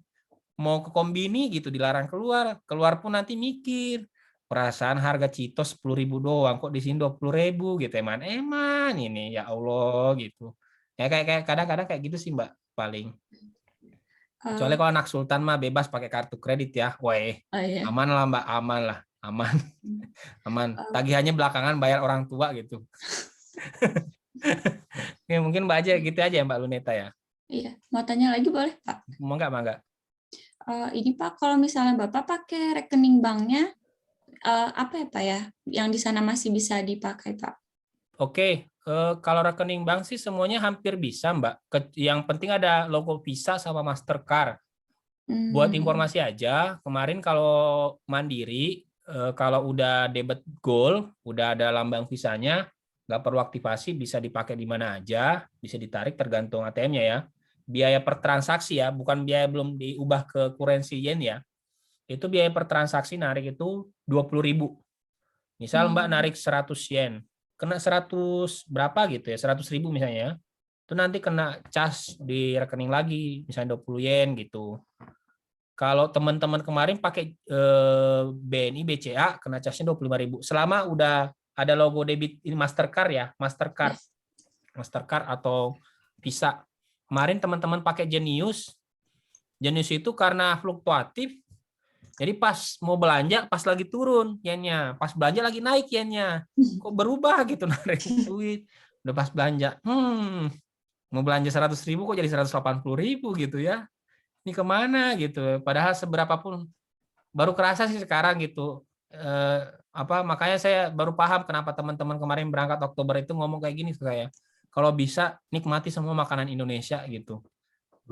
Mau ke kombini gitu dilarang keluar pun nanti mikir. Perasaan harga Citos 10.000 doang, kok di sini 20.000 gitu. Eman ini ya Allah gitu. Ya kayak kadang-kadang kayak gitu sih Mbak paling. Kecuali kalau anak sultan mah bebas pakai kartu kredit ya. Weh, Iya. aman lah Mbak, aman lah. Aman. Tagihannya belakangan bayar orang tua gitu. Ya, mungkin Mbak aja gitu aja ya Mbak Luneta ya. Iya, mau tanya lagi boleh Pak? Mangga. Ini Pak, kalau misalnya Bapak pakai rekening banknya, apa ya Pak ya, yang di sana masih bisa dipakai Pak? Oke, kalau rekening bank sih semuanya hampir bisa Mbak. Yang penting ada logo Visa sama Mastercard. Buat informasi aja, kemarin kalau Mandiri, kalau udah debit gold, udah ada lambang visanya, nggak perlu aktivasi, bisa dipakai di mana aja, bisa ditarik tergantung ATM-nya ya. Biaya per transaksi ya, bukan biaya belum diubah ke kurensi yen ya. Itu biaya per transaksi narik itu 20.000. Misal Mbak narik 100 yen, kena 100 berapa gitu ya, 100.000 misalnya. Itu nanti kena cas di rekening lagi, misalnya 20 yen gitu. Kalau teman-teman kemarin pakai BNI BCA kena casnya 25.000. Selama udah ada logo debit ini Mastercard ya, Mastercard atau Visa. Kemarin teman-teman pakai Genius itu karena fluktuatif. Jadi pas mau belanja pas lagi turun yennya, pas belanja lagi naik yennya. Kok berubah gitu narik duit. Udah pas belanja, mau belanja 100.000 kok jadi 180.000 gitu ya. Ini kemana gitu. Padahal seberapa pun baru kerasa sih sekarang gitu. Makanya saya baru paham kenapa teman-teman kemarin berangkat Oktober itu ngomong kayak gini ke saya. Kalau bisa nikmati semua makanan Indonesia gitu.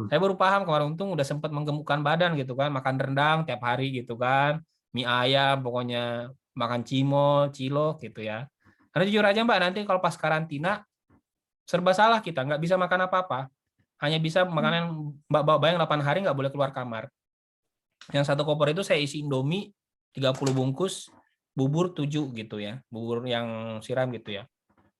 Saya baru paham kemarin, untung udah sempat menggemukkan badan gitu kan, makan rendang tiap hari gitu kan, mie ayam pokoknya, makan cimol, cilok gitu ya. Karena jujur aja Mbak, nanti kalau pas karantina serba salah kita, nggak bisa makan apa-apa. Hanya bisa makanan Mbak bayang 8 hari nggak boleh keluar kamar. Yang satu koper itu saya isi Indomie 30 bungkus, bubur 7 gitu ya, bubur yang siram gitu ya.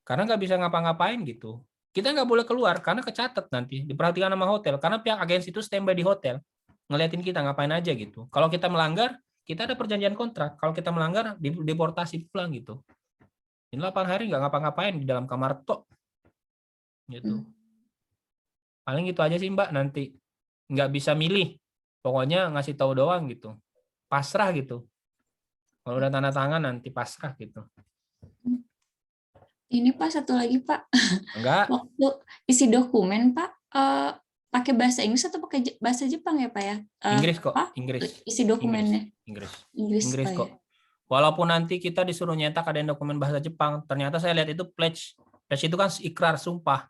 Karena nggak bisa ngapa-ngapain gitu. Kita nggak boleh keluar karena kecatat nanti, diperhatikan sama hotel. Karena pihak agensi itu standby di hotel, ngeliatin kita ngapain aja gitu. Kalau kita melanggar, kita ada perjanjian kontrak. Kalau kita melanggar, deportasi pulang gitu. Ini 8 hari nggak ngapa-ngapain di dalam kamar tok. Gitu. Paling gitu aja sih Mbak, nanti nggak bisa milih. Pokoknya ngasih tahu doang gitu. Pasrah gitu. Kalau udah tanda tangan nanti pasrah gitu. Ini Pak, satu lagi Pak. Enggak. Waktu isi dokumen Pak, pakai bahasa Inggris atau pakai bahasa Jepang ya Pak ya? Inggris kok, Pak, Inggris. isi dokumennya. Inggris Pak, kok. Ya? Walaupun nanti kita disuruh nyetak ada dokumen bahasa Jepang, ternyata saya lihat itu pledge. Pledge itu kan ikrar sumpah.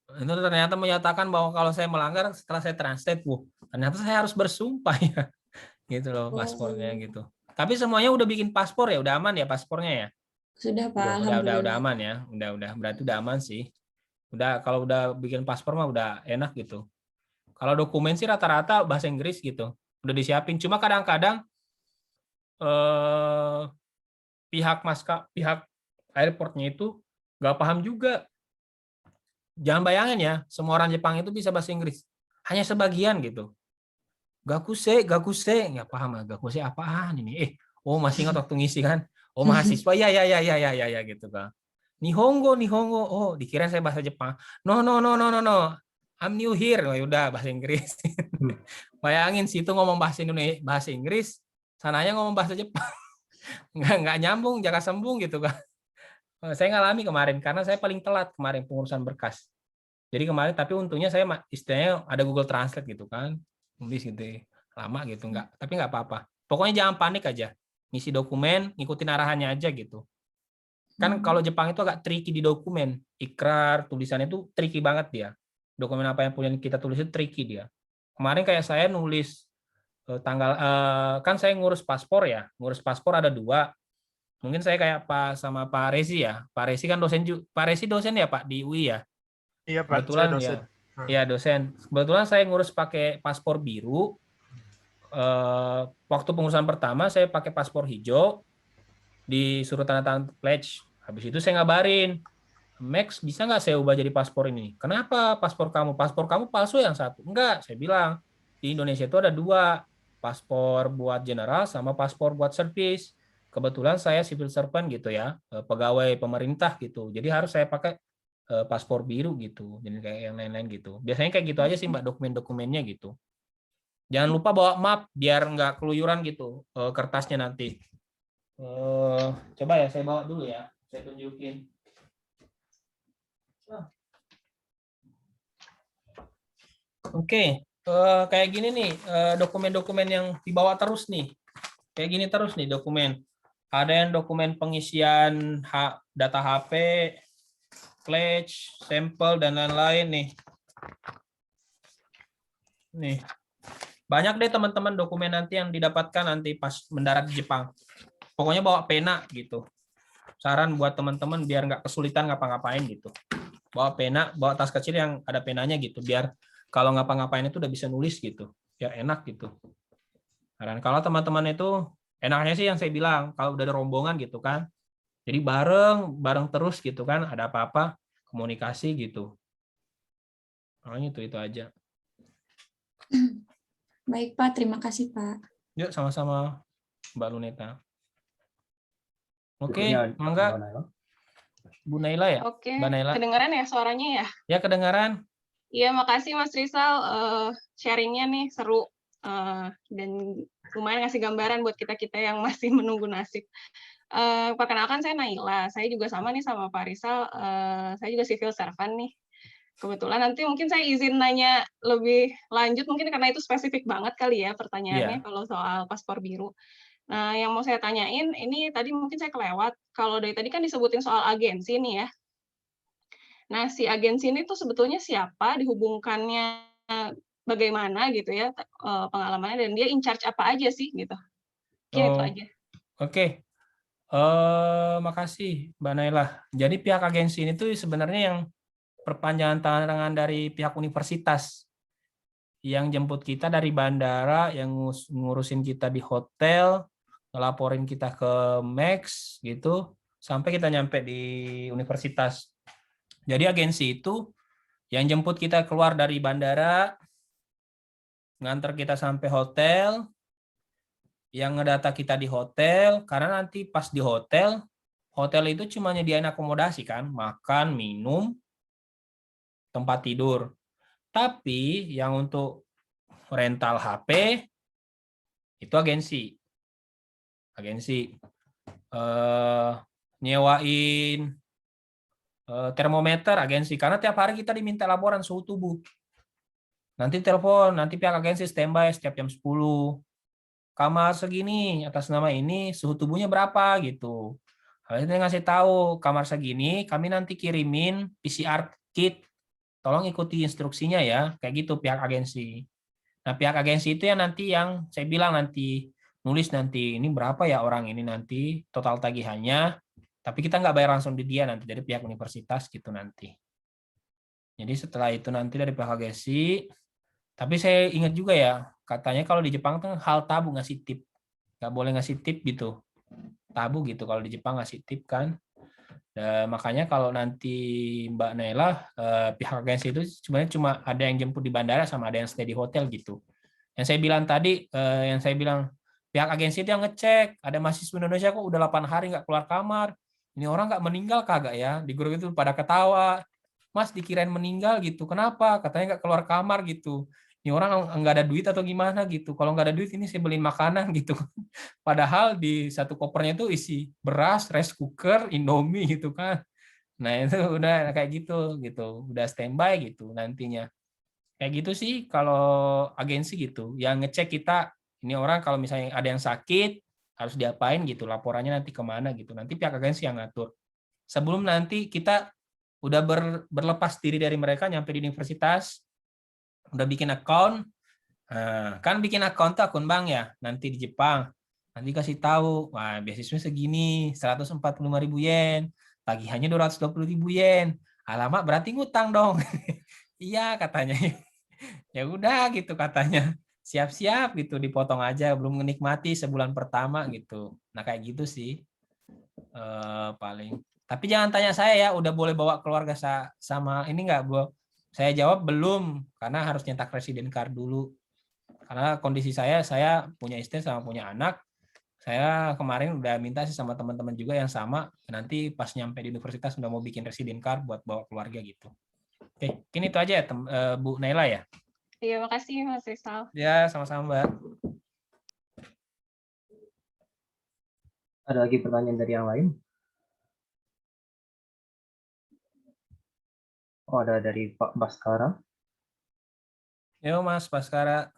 Itu ternyata menyatakan bahwa kalau saya melanggar setelah saya translate, ternyata saya harus bersumpah ya. Gitu loh paspornya gitu. Tapi semuanya udah bikin paspor ya, udah aman ya paspornya ya? Sudah Pak, alhamdulillah. Udah aman ya, udah berarti udah aman sih. Udah kalau udah bikin paspor mah udah enak gitu. Kalau dokumen sih rata-rata bahasa Inggris gitu, udah disiapin. Cuma kadang-kadang pihak airportnya itu nggak paham juga. Jangan bayangin ya, semua orang Jepang itu bisa bahasa Inggris. Hanya sebagian gitu. Gakuse, nggak paham ah, Gakuse apaan ini? Oh masih ingat waktu ngisi kan? Oh mahasiswa, ya gitu kan. Nihongo, oh dikira saya bahasa Jepang. No, I'm new here. Oh, yaudah bahasa Inggris. Bayangin situ ngomong bahasa Indonesia, bahasa Inggris, sananya ngomong bahasa Jepang. Nggak nyambung, jaga sembung gitu kan. Saya ngalami kemarin karena saya paling telat kemarin pengurusan berkas. Jadi kemarin, tapi untungnya saya istilahnya ada Google Translate gitu kan, nulis gitu lama gitu, tapi nggak apa-apa. Pokoknya jangan panik aja, ngisi dokumen, ngikutin arahannya aja gitu. Kan kalau Jepang itu agak tricky di dokumen, ikrar, tulisannya itu tricky banget dia. Dokumen apa yang punya kita tulis itu tricky dia. Kemarin kayak saya nulis tanggal, kan saya ngurus paspor ya, ngurus paspor ada 2. Mungkin saya kayak sama Pak Rezi ya. Pak Rezi kan dosen juga. Pak Rezi dosen ya Pak di UI ya. Iya Pak, Kebetulan saya dosen. ya dosen. Kebetulan saya ngurus pakai paspor biru. Waktu pengurusan pertama saya pakai paspor hijau, disuruh tanda tangan pledge. Habis itu saya ngabarin, Max bisa nggak saya ubah jadi paspor ini? Kenapa paspor kamu palsu yang satu? Enggak, saya bilang di Indonesia itu ada 2, paspor buat general sama paspor buat service. Kebetulan saya civil servant gitu ya, pegawai pemerintah gitu. Jadi harus saya pakai paspor biru gitu, jadi kayak yang lain-lain gitu. Biasanya kayak gitu aja sih Mbak, dokumen-dokumennya gitu. Jangan lupa bawa map biar nggak keluyuran gitu kertasnya nanti. Coba ya saya bawa dulu ya, saya tunjukin. Oke, kayak gini nih dokumen-dokumen yang dibawa terus nih. Kayak gini terus nih dokumen. Ada yang dokumen pengisian data HP, pledge, sampel, dan lain-lain nih. Nih. Banyak deh teman-teman dokumen nanti yang didapatkan nanti pas mendarat di Jepang. Pokoknya bawa pena gitu. Saran buat teman-teman biar nggak kesulitan ngapa-ngapain gitu. Bawa pena, bawa tas kecil yang ada penanya gitu. Biar kalau ngapa-ngapain itu udah bisa nulis gitu. Ya enak gitu. Dan kalau teman-teman itu, enaknya sih yang saya bilang, kalau udah ada rombongan gitu kan. Jadi bareng terus gitu kan, ada apa-apa, komunikasi gitu. Makanya itu aja. Baik Pak, terima kasih Pak. Yuk sama-sama Mbak Luneta. Oke, Berikutnya, mangga. Mbak Naila. Bu Naila ya? Oke, Mbak Naila. kedengaran ya suaranya ya? Ya, kedengaran. Iya, makasih Mas Rizal, sharingnya nih seru, dan lumayan ngasih gambaran buat kita-kita yang masih menunggu nasib. Perkenalkan saya Naila, saya juga sama nih sama Pak Rizal, saya juga civil servant nih. Kebetulan nanti mungkin saya izin nanya lebih lanjut, mungkin karena itu spesifik banget kali ya pertanyaannya kalau soal paspor biru. Nah, yang mau saya tanyain, ini tadi mungkin saya kelewat, kalau dari tadi kan disebutin soal agensi nih ya. Nah, si agensi ini tuh sebetulnya siapa, dihubungkannya bagaimana gitu ya pengalamannya, dan dia in charge apa aja sih gitu. Mungkin itu aja. Oke. Makasih Mbak Naila. Jadi pihak agensi ini tuh sebenarnya yang perpanjangan tangan dari pihak universitas yang jemput kita dari bandara, yang ngurusin kita di hotel, ngelaporin kita ke Max gitu, sampai kita nyampe di universitas. Jadi agensi itu yang jemput kita keluar dari bandara, nganter kita sampai hotel, yang ngedata kita di hotel, karena nanti pas di hotel itu cuma nyediain akomodasi kan, makan, minum, tempat tidur. Tapi yang untuk rental HP itu agensi. Nyewain termometer agensi, karena tiap hari kita diminta laporan suhu tubuh. Nanti telepon, nanti pihak agensi standby setiap jam 10. Kamar segini atas nama ini suhu tubuhnya berapa gitu. Habis itu ngasih tahu kamar segini, kami nanti kirimin PCR kit. Tolong ikuti instruksinya ya, kayak gitu pihak agensi. Nah, pihak agensi itu yang nanti yang saya bilang nanti nulis nanti ini berapa ya orang ini nanti total tagihannya. Tapi kita nggak bayar langsung di dia nanti dari pihak universitas gitu nanti. Jadi setelah itu nanti dari pihak agensi. Tapi saya ingat juga ya, katanya kalau di Jepang tuh hal tabu ngasih tip. Nggak boleh ngasih tip gitu. Tabu gitu kalau di Jepang ngasih tip kan. Makanya kalau nanti Mbak Naila, pihak agensi itu sebenarnya cuma ada yang jemput di bandara sama ada yang stay di hotel gitu. Yang saya bilang tadi, pihak agensi itu yang ngecek, ada mahasiswa Indonesia kok udah 8 hari nggak keluar kamar. Ini orang nggak meninggal kagak ya? Di grup itu pada ketawa. Mas dikirain meninggal gitu. Kenapa? Katanya nggak keluar kamar gitu. Ini orang nggak ada duit atau gimana gitu. Kalau nggak ada duit ini saya beliin makanan gitu. Padahal di satu kopernya itu isi beras, rice cooker, Indomie gitu kan. Nah itu udah kayak gitu. Udah standby gitu nantinya. Kayak gitu sih kalau agensi gitu. Yang ngecek kita, ini orang kalau misalnya ada yang sakit, harus diapain gitu. Laporannya nanti kemana gitu. Nanti pihak agensi yang ngatur. Sebelum nanti kita udah berlepas diri dari mereka, nyampe di universitas, udah bikin account. Nah, kan bikin account tuh akun bank ya, nanti di Jepang. Nanti kasih tahu, wah beasiswa segini, 145.000 yen, tagihannya 220.000 yen. Alamak berarti ngutang dong. Iya katanya. Ya udah gitu katanya. Siap-siap gitu, dipotong aja, belum menikmati sebulan pertama gitu. Nah kayak gitu sih paling. Tapi jangan tanya saya ya, udah boleh bawa keluarga sama ini nggak, Bu? Saya jawab belum, karena harus nyetak resident card dulu. Karena kondisi saya punya istri sama punya anak. Saya kemarin udah minta sih sama teman-teman juga yang sama, nanti pas nyampe di universitas udah mau bikin resident card buat bawa keluarga gitu. Oke, mungkin itu aja ya, Bu Naila ya. Iya, makasih Mas Rizal. Ya, sama-sama Mbak. Ada lagi pertanyaan dari yang lain? Oh, ada dari Pak Baskara. Yo Mas Baskara.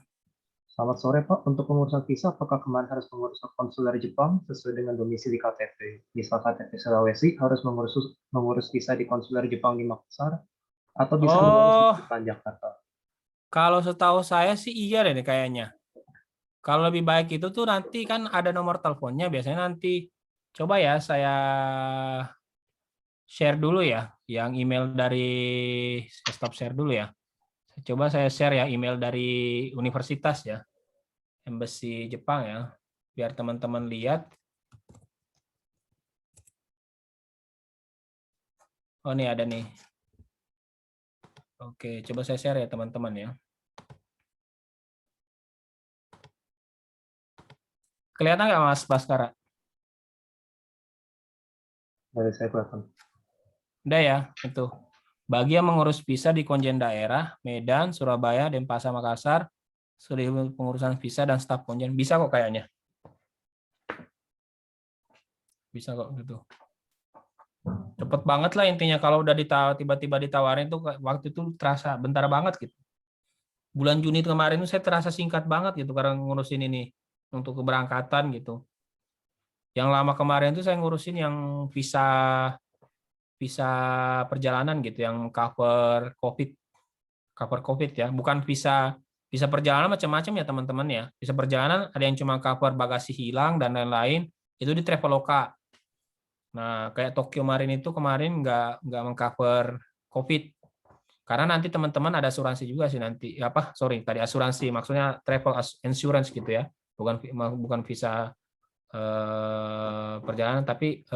Selamat sore Pak, untuk pengurusan visa apakah kemarin harus mengurus ke konsuler Jepang sesuai dengan domisili KTP? Misal KTP Sulawesi harus mengurus visa di konsuler Jepang di Makassar atau bisa mengurus di Jepang Jakarta? Kalau setahu saya sih iya deh kayaknya. Kalau lebih baik itu tuh nanti kan ada nomor teleponnya, biasanya nanti coba ya saya share dulu ya, yang email dari stop share dulu ya. Coba saya share ya email dari universitas ya, Embassy Jepang ya, biar teman-teman lihat. Oh nih ada nih. Oke, coba saya share ya teman-teman ya. Kelihatan nggak Mas Baskara? Dari saya kelihatan. Udah ya, itu. Bagi yang mengurus visa di konjen daerah, Medan, Surabaya, Denpasar, Makassar, sudah pengurusan visa dan staf konjen. Bisa kok kayaknya. Bisa kok gitu. Cepet banget lah intinya, kalau udah tiba-tiba ditawarin tuh waktu itu terasa bentar banget gitu. Bulan Juni kemarin tuh saya terasa singkat banget gitu karena ngurusin ini untuk keberangkatan gitu. Yang lama kemarin tuh saya ngurusin yang visa perjalanan gitu, yang cover COVID ya, bukan visa perjalanan macam-macam ya teman-teman ya. Visa perjalanan ada yang cuma cover bagasi hilang dan lain-lain, itu di Traveloka. Nah, kayak Tokyo Marine itu kemarin nggak mengcover COVID. Karena nanti teman-teman ada asuransi juga sih nanti. Tadi asuransi, maksudnya travel insurance gitu ya. Bukan visa perjalanan, tapi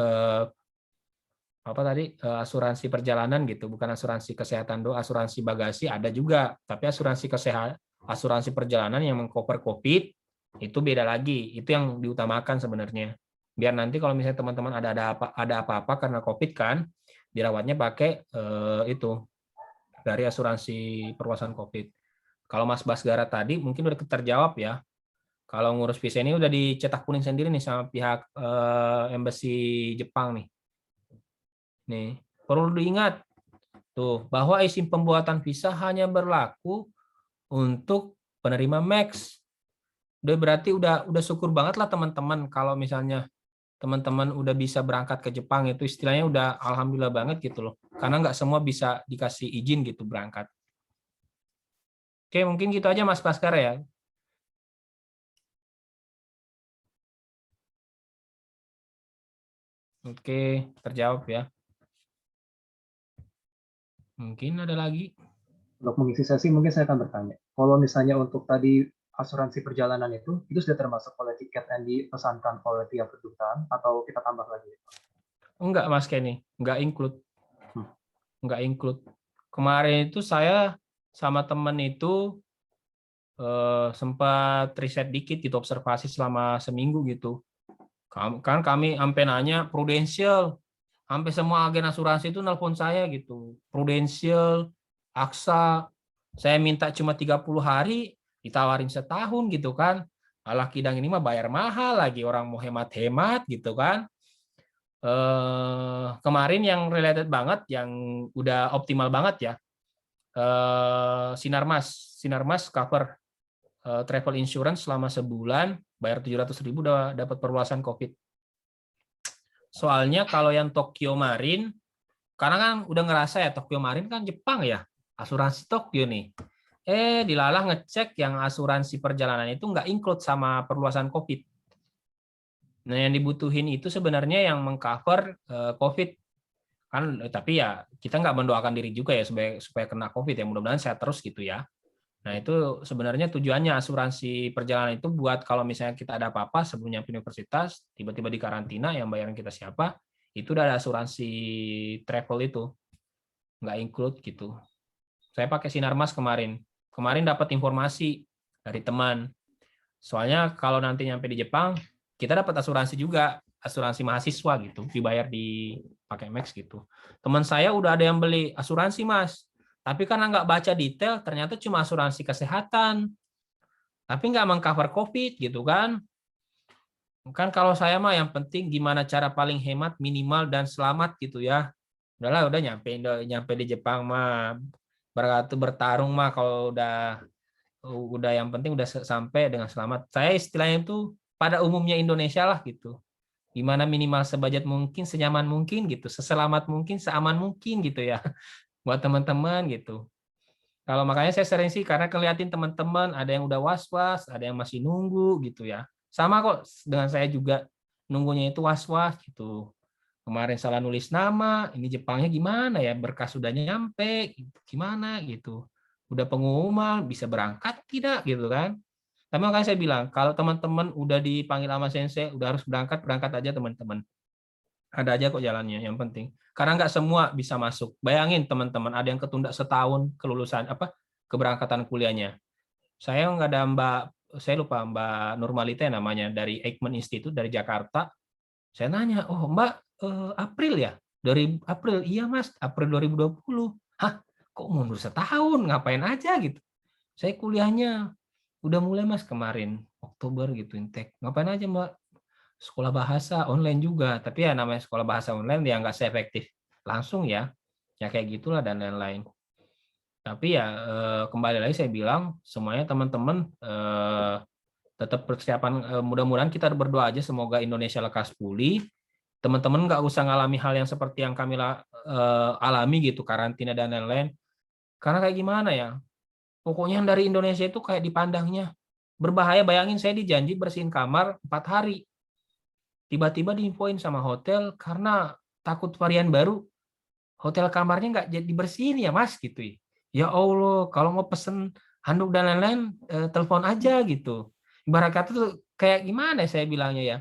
asuransi perjalanan gitu, bukan asuransi kesehatan doang. Asuransi bagasi ada juga, tapi asuransi kesehatan, asuransi perjalanan yang mengcover COVID itu beda lagi. Itu yang diutamakan sebenarnya. Biar nanti kalau misalnya teman-teman ada apa-apa karena COVID kan, dirawatnya pakai itu dari asuransi perluasan COVID. Kalau Mas Basgara tadi mungkin udah terjawab ya. Kalau ngurus visa ini udah dicetak kuning sendiri nih sama pihak Embassy Jepang nih. Nih, perlu diingat tuh bahwa izin pembuatan visa hanya berlaku untuk penerima Max. Udah berarti udah syukur banget lah teman-teman kalau misalnya teman-teman udah bisa berangkat ke Jepang, itu istilahnya udah alhamdulillah banget gitu loh. Karena nggak semua bisa dikasih izin gitu berangkat. Oke, mungkin gitu aja Mas Baskara ya. Oke, terjawab ya. Mungkin ada lagi. Untuk mengisi sesi mungkin saya akan bertanya. Kalau misalnya untuk tadi asuransi perjalanan itu sudah termasuk oleh tiket yang dipesankan oleh pihak kedutaan atau kita tambah lagi? Enggak Mas Kenny, enggak include. Enggak include. Kemarin itu saya sama temen itu sempat riset dikit gitu, observasi selama seminggu gitu. Kan kami sampai nanya Prudential, sampai semua agen asuransi itu nelpon saya gitu. Prudential, AXA, saya minta cuma 30 hari, ditawarin setahun gitu kan. Alah kidang ini mah bayar mahal lagi, orang mau hemat-hemat gitu kan. Kemarin yang related banget, yang udah optimal banget ya, Sinarmas cover travel insurance selama sebulan, bayar 700.000 udah dapat perluasan COVID. Soalnya kalau yang Tokyo Marine, karena kan udah ngerasa ya Tokyo Marine kan Jepang ya, asuransi Tokyo nih. Dilalah ngecek yang asuransi perjalanan itu nggak include sama perluasan COVID. Nah, yang dibutuhin itu sebenarnya yang mengcover COVID. Kan, tapi ya kita nggak mendoakan diri juga ya supaya kena COVID ya, mudah-mudahan sehat terus gitu ya. Nah, itu sebenarnya tujuannya asuransi perjalanan itu buat kalau misalnya kita ada apa-apa sebelum nyampe universitas, tiba-tiba di karantina, yang bayarin kita siapa, itu udah ada asuransi travel itu. Nggak include gitu. Saya pakai Sinarmas kemarin. Kemarin dapat informasi dari teman. Soalnya kalau nanti nyampe di Jepang, kita dapat asuransi juga, asuransi mahasiswa gitu, dibayar di pakai Max gitu. Teman saya udah ada yang beli asuransi, Mas. Tapi karena nggak baca detail, ternyata cuma asuransi kesehatan. Tapi nggak mengcover COVID gitu kan. Kan kalau saya mah yang penting gimana cara paling hemat, minimal, dan selamat gitu ya. Udah nyampe di Jepang mah. Bertarung mah kalau udah yang penting udah sampai dengan selamat. Saya istilahnya itu pada umumnya Indonesia lah gitu. Gimana minimal sebudget mungkin, senyaman mungkin gitu, seselamat mungkin, seaman mungkin gitu ya. Buat teman-teman gitu. Kalau makanya saya sering sih karena kelihatin teman-teman ada yang udah was-was, ada yang masih nunggu gitu ya. Sama kok dengan saya juga nunggunya itu was-was gitu. Kemarin salah nulis nama, ini Jepangnya gimana ya, berkas sudah nyampe, gimana gitu. Udah pengumuman, bisa berangkat tidak gitu kan. Tapi makanya saya bilang, kalau teman-teman udah dipanggil sama sensei, udah harus berangkat, berangkat aja teman-teman. Ada aja kok jalannya, yang penting. Karena nggak semua bisa masuk. Bayangin teman-teman, ada yang ketunda setahun kelulusan keberangkatan kuliahnya. Saya nggak ada saya lupa Mbak Nurmalita namanya dari Eijkman Institute dari Jakarta. Saya nanya, oh Mbak April ya? Dari April, iya Mas, April 2020. Hah, kok mundur setahun? Ngapain aja gitu? Saya kuliahnya udah mulai Mas kemarin, Oktober gitu, intake. Ngapain aja Mbak? Sekolah bahasa online juga, tapi ya namanya sekolah bahasa online ya nggak seefektif langsung ya kayak gitulah dan lain-lain. Tapi ya kembali lagi saya bilang semuanya teman-teman tetap persiapan, mudah-mudahan kita berdoa aja semoga Indonesia lekas pulih, teman-teman nggak usah ngalami hal yang seperti yang kami alami gitu, karantina dan lain-lain, karena kayak gimana ya, pokoknya yang dari Indonesia itu kayak dipandangnya berbahaya. Bayangin saya dijanji bersihin kamar 4 hari, tiba-tiba diinfoin sama hotel karena takut varian baru, hotel kamarnya nggak jadi bersihin ya Mas gitu. Ya Allah, kalau mau pesen handuk dan lain-lain telepon aja gitu. Ibarat kata tuh kayak gimana saya bilangnya ya,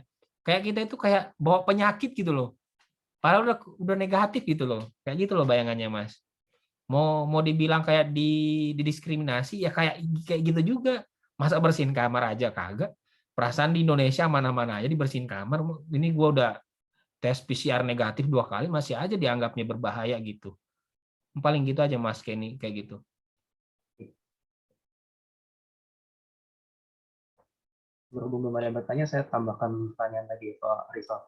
kayak kita itu kayak bawa penyakit gitu loh. Padahal udah negatif gitu loh. Kayak gitu loh bayangannya Mas. Mau dibilang kayak didiskriminasi ya kayak gitu juga. Masa bersihin kamar aja kagak? Perasaan di Indonesia mana-mana aja dibersihin kamar. Ini gue udah tes PCR negatif 2 kali masih aja dianggapnya berbahaya gitu. Paling gitu aja Mas Kenny kayak gitu. Berhubung belum ada yang bertanya, saya tambahkan pertanyaan tadi Pak Rizal.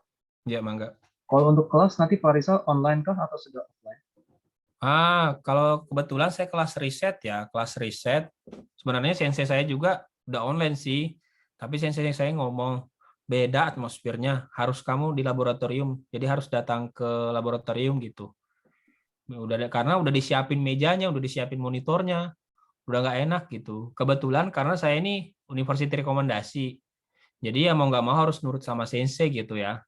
Ya mangga. Kalau untuk kelas nanti Pak Rizal online kah atau sudah offline? Kalau kebetulan saya kelas riset ya, kelas riset. Sebenarnya sensei saya juga udah online sih. Tapi sensei saya ngomong beda atmosfernya, harus kamu di laboratorium, jadi harus datang ke laboratorium gitu. Karena udah disiapin mejanya, udah disiapin monitornya, udah nggak enak gitu. Kebetulan karena saya ini university rekomendasi, jadi ya mau nggak mau harus nurut sama sensei gitu ya.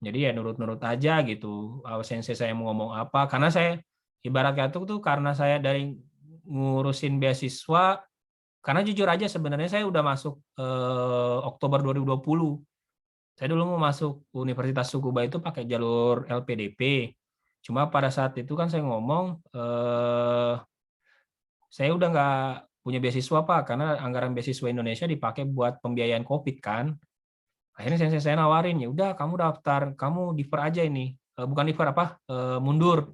Jadi ya nurut-nurut aja gitu. Sensei saya mau ngomong apa, karena saya ibarat kata tuh karena saya dari ngurusin beasiswa. Karena jujur aja sebenarnya saya udah masuk Oktober 2020. Saya dulu mau masuk Universitas Tsukuba itu pakai jalur LPDP. Cuma pada saat itu kan saya ngomong, saya udah nggak punya beasiswa Pak, karena anggaran beasiswa Indonesia dipakai buat pembiayaan COVID kan. Akhirnya sensei saya nawarin, ya udah kamu daftar, kamu defer aja ini. Bukan defer mundur.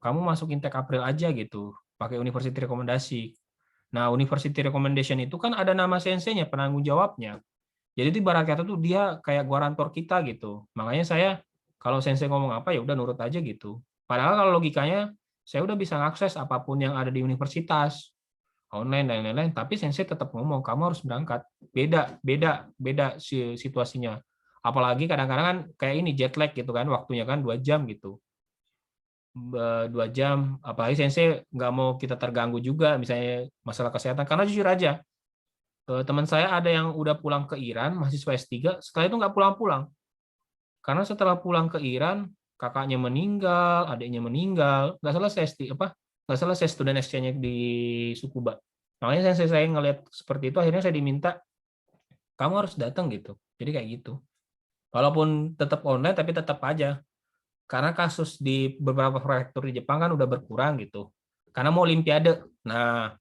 Kamu masuk Intek April aja gitu, pakai university rekomendasi. Nah, university recommendation itu kan ada nama senseinya, penanggung jawabnya. Jadi itu ibarat kata tuh dia kayak guarantor kita gitu. Makanya saya kalau sensei ngomong apa ya udah nurut aja gitu. Padahal kalau logikanya saya udah bisa ngakses apapun yang ada di universitas online dan lain-lain, tapi sensei tetap ngomong kamu harus berangkat. Beda situasinya. Apalagi kadang-kadang kan kayak ini jet lag gitu kan, waktunya kan 2 jam gitu. 2 jam, apalagi sensei nggak mau kita terganggu juga misalnya masalah kesehatan. Karena jujur aja, teman saya ada yang udah pulang ke Iran, mahasiswa S3, setelah itu nggak pulang-pulang. Karena setelah pulang ke Iran, kakaknya meninggal, adiknya meninggal, nggak selesai student exchange di Tsukuba. Makanya saya ngelihat seperti itu, akhirnya saya diminta, kamu harus datang gitu. Jadi kayak gitu. Walaupun tetap online, tapi tetap aja. Karena kasus di beberapa prefektur di Jepang kan udah berkurang gitu. Karena mau olimpiade. Nah,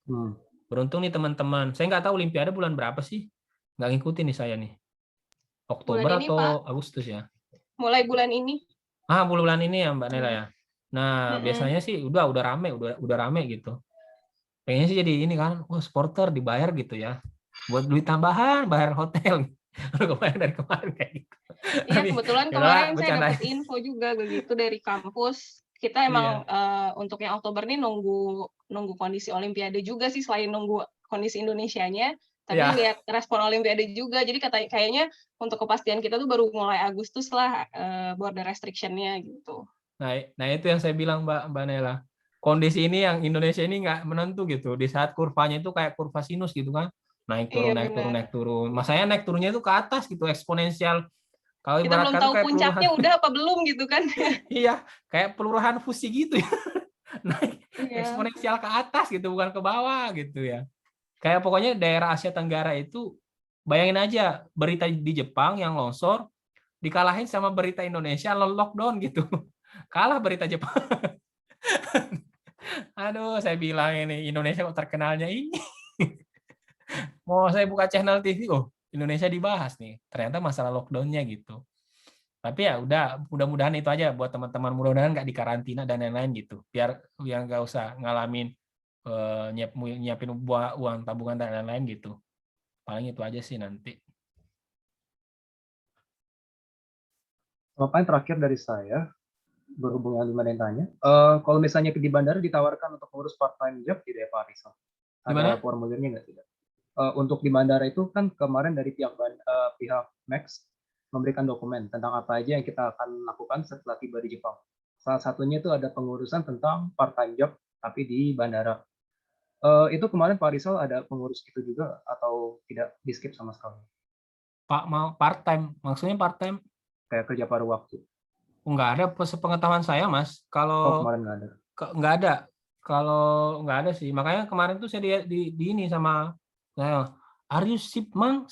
beruntung nih teman-teman. Saya nggak tahu olimpiade bulan berapa sih? Nggak ngikutin nih saya nih. Oktober Bulan ini, atau Pak. Agustus ya? Mulai bulan ini. Bulan ini ya Mbak Nela ya. Nah, biasanya sih udah rame gitu. Pengennya sih jadi ini kan, supporter dibayar gitu ya. Buat duit tambahan, bayar hotel. Kemarin dari kemarin kayak gitu. Iya, kebetulan kemarin saya dapat info juga begitu dari kampus. Kita emang untuk yang Oktober ini nunggu kondisi Olimpiade juga sih, selain nunggu kondisi Indonesianya, tapi lihat respon Olimpiade juga. Jadi kayaknya untuk kepastian kita tuh baru mulai Agustus lah border restriction-nya gitu. Nah itu yang saya bilang Mbak Nela. Kondisi ini yang Indonesia ini nggak menentu gitu. Di saat kurvanya itu kayak kurva sinus gitu kan. Naik turun. Masanya naik turunnya itu ke atas gitu, eksponensial. Kalau kita belum tahu puncaknya udah apa belum gitu kan. Iya, kayak pelurahan fusi gitu ya. Naik eksponensial ke atas gitu, bukan ke bawah gitu ya. Kayak pokoknya daerah Asia Tenggara itu, bayangin aja berita di Jepang yang longsor, dikalahin sama berita Indonesia lockdown gitu. Kalah berita Jepang. Aduh, saya bilang ini Indonesia kok terkenalnya ini. Mau saya buka channel TV, Indonesia dibahas nih. Ternyata masalah lockdown-nya gitu. Tapi ya udah, mudah-mudahan itu aja buat teman-teman, mudah-mudahan nggak dikarantina dan lain-lain gitu. Biar yang nggak usah ngalamin nyiapin uang tabungan dan lain-lain gitu. Paling itu aja sih nanti. Paling terakhir dari saya, berhubungan dengan yang tanya, kalau misalnya di bandara ditawarkan untuk ngurus part-time job tidak ya Pak Rizal? Ada formulirnya nggak tidak? Untuk di bandara itu kan kemarin dari pihak Max memberikan dokumen tentang apa aja yang kita akan lakukan setelah tiba di Jepang. Salah satunya itu ada pengurusan tentang part-time job, tapi di bandara. Itu kemarin Pak Rizal ada pengurus itu juga atau tidak di skip sama sekali? Pak mau part-time, maksudnya part-time? Kayak kerja paruh waktu. Nggak ada, sepengetahuan saya Mas. Kalau kemarin nggak ada. Nggak ada. Kalau nggak ada sih. Makanya kemarin tuh saya di ini sama are you Simang?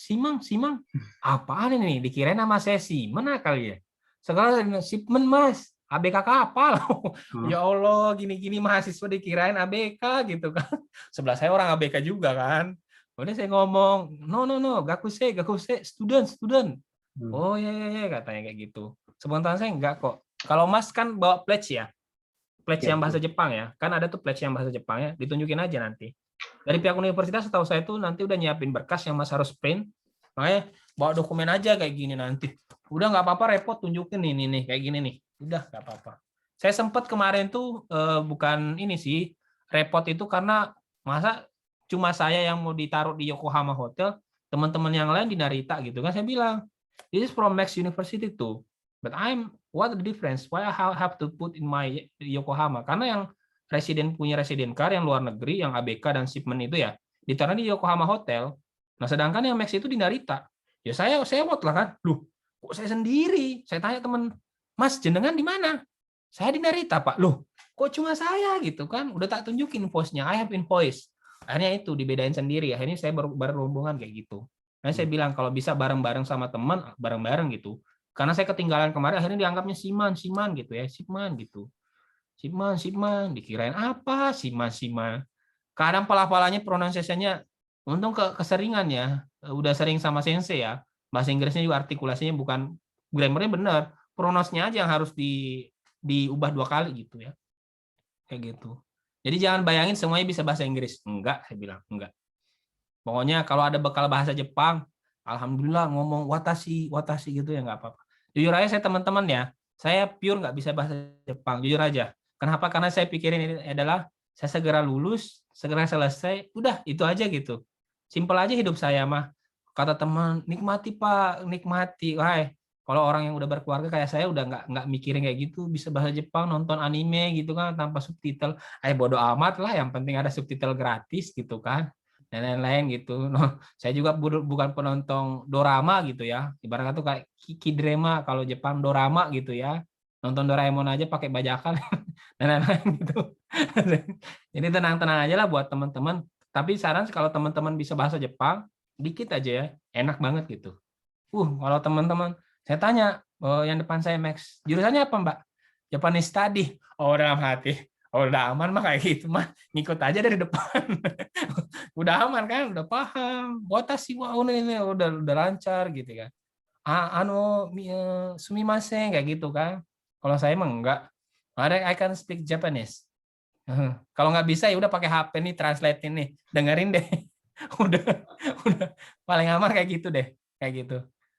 Apaan ini? Dikirain nama saya Simon kali ya. Sekarang Shipment Mas, ABK kapal. Ya Allah, gini-gini mahasiswa dikirain ABK gitu kan. Sebelah saya orang ABK juga kan. Kemudian saya ngomong, no, gakuse, student. Oh ya, katanya kayak gitu. Sebentar saya enggak kok. Kalau Mas kan bawa pledge ya. Pledge yang bahasa Jepang ya. Kan ada tuh pledge yang bahasa Jepang ya. Ditunjukin aja nanti. Dari pihak universitas setahu saya tuh nanti udah nyiapin berkas yang Mas harus print. Makanya bawa dokumen aja kayak gini nanti. Udah nggak apa-apa repot tunjukin nih kayak gini nih. Udah nggak apa-apa. Saya sempat kemarin tuh bukan ini sih repot itu karena masa cuma saya yang mau ditaruh di Yokohama Hotel, teman-teman yang lain di Narita gitu kan. Saya bilang, this is from Max University too. But what the difference? Why I have to put in my Yokohama? Karena yang punya resident car yang luar negeri, yang ABK dan shipment itu ya, ditaruh di Yokohama Hotel. Nah, sedangkan yang Max itu di Narita. Ya saya out lah kan. Loh, kok saya sendiri? Saya tanya teman, Mas, jenengan di mana? Saya di Narita, Pak. Loh, kok cuma saya gitu kan? Udah tak tunjukin invoice-nya. I have invoice. Akhirnya itu dibedain sendiri. Akhirnya saya baru hubungan kayak gitu. Nah, saya bilang kalau bisa bareng-bareng sama teman, bareng-bareng gitu. Karena saya ketinggalan kemarin, akhirnya dianggapnya Siman gitu ya, Sipman gitu. Sipman, dikirain apa Siman. Kadang pala-palanya pronunciation-nya untung keseringan ya. Udah sering sama sensei ya. Bahasa Inggrisnya juga artikulasinya bukan grammarnya benar. Pronounce-nya aja yang harus diubah 2 kali gitu ya. Kayak gitu. Jadi jangan bayangin semuanya bisa bahasa Inggris. Enggak, saya bilang, enggak. Pokoknya kalau ada bekal bahasa Jepang, alhamdulillah ngomong watashi gitu ya nggak apa-apa. Jujur aja saya teman-teman ya, saya pure nggak bisa bahasa Jepang, jujur aja. Kenapa? Karena saya pikirin ini adalah saya segera lulus, segera selesai, udah itu aja gitu. Simpel aja hidup saya mah. Kata teman, nikmati Pak, nikmati. Wah, kalau orang yang udah berkeluarga kayak saya udah nggak mikirin kayak gitu, bisa bahasa Jepang, nonton anime gitu kan tanpa subtitle. Bodo amat lah, yang penting ada subtitle gratis gitu kan. Dan lain-lain gitu. No, saya juga bukan penonton dorama gitu ya. Ibaratnya tuh kayak K-drama kalau Jepang dorama gitu ya. Nonton Doraemon aja pakai bajakan dan lain-lain gitu. Jadi tenang-tenang aja lah buat teman-teman. Tapi saran kalau teman-teman bisa bahasa Jepang, dikit aja ya, enak banget gitu. Kalau teman-teman, saya tanya, yang depan saya Max, jurusannya apa Mbak? Japanese Study. Oh, dalam hati. Oh, udah aman mah kayak gitu mah, ngikut aja dari depan. Udah aman kan, udah paham. Watashi wa ini udah lancar gitu kan. Sumimasen kayak gitu kan. Kalau saya emang enggak. I can speak Japanese. Kalau nggak bisa ya udah pakai HP nih, translate nih, dengerin deh. udah paling aman kayak gitu deh, kayak gitu.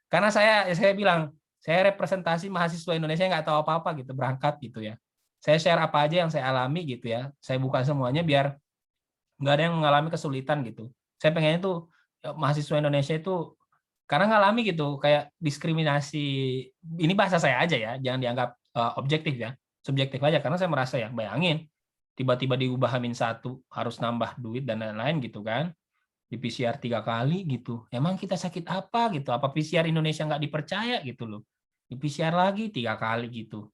Karena saya bilang, saya representasi mahasiswa Indonesia nggak tahu apa-apa gitu, berangkat gitu ya. Saya share apa aja yang saya alami gitu ya. Saya buka semuanya biar nggak ada yang mengalami kesulitan gitu. Saya pengennya tuh mahasiswa Indonesia itu karena ngalami gitu kayak diskriminasi. Ini bahasa saya aja ya, jangan dianggap objektif ya, subjektif aja. Karena saya merasa ya, bayangin tiba-tiba diubah H-1 harus nambah duit dan lain-lain gitu kan. Di PCR 3 kali gitu. Emang kita sakit apa gitu? Apa PCR Indonesia nggak dipercaya gitu loh? Di PCR lagi 3 kali gitu.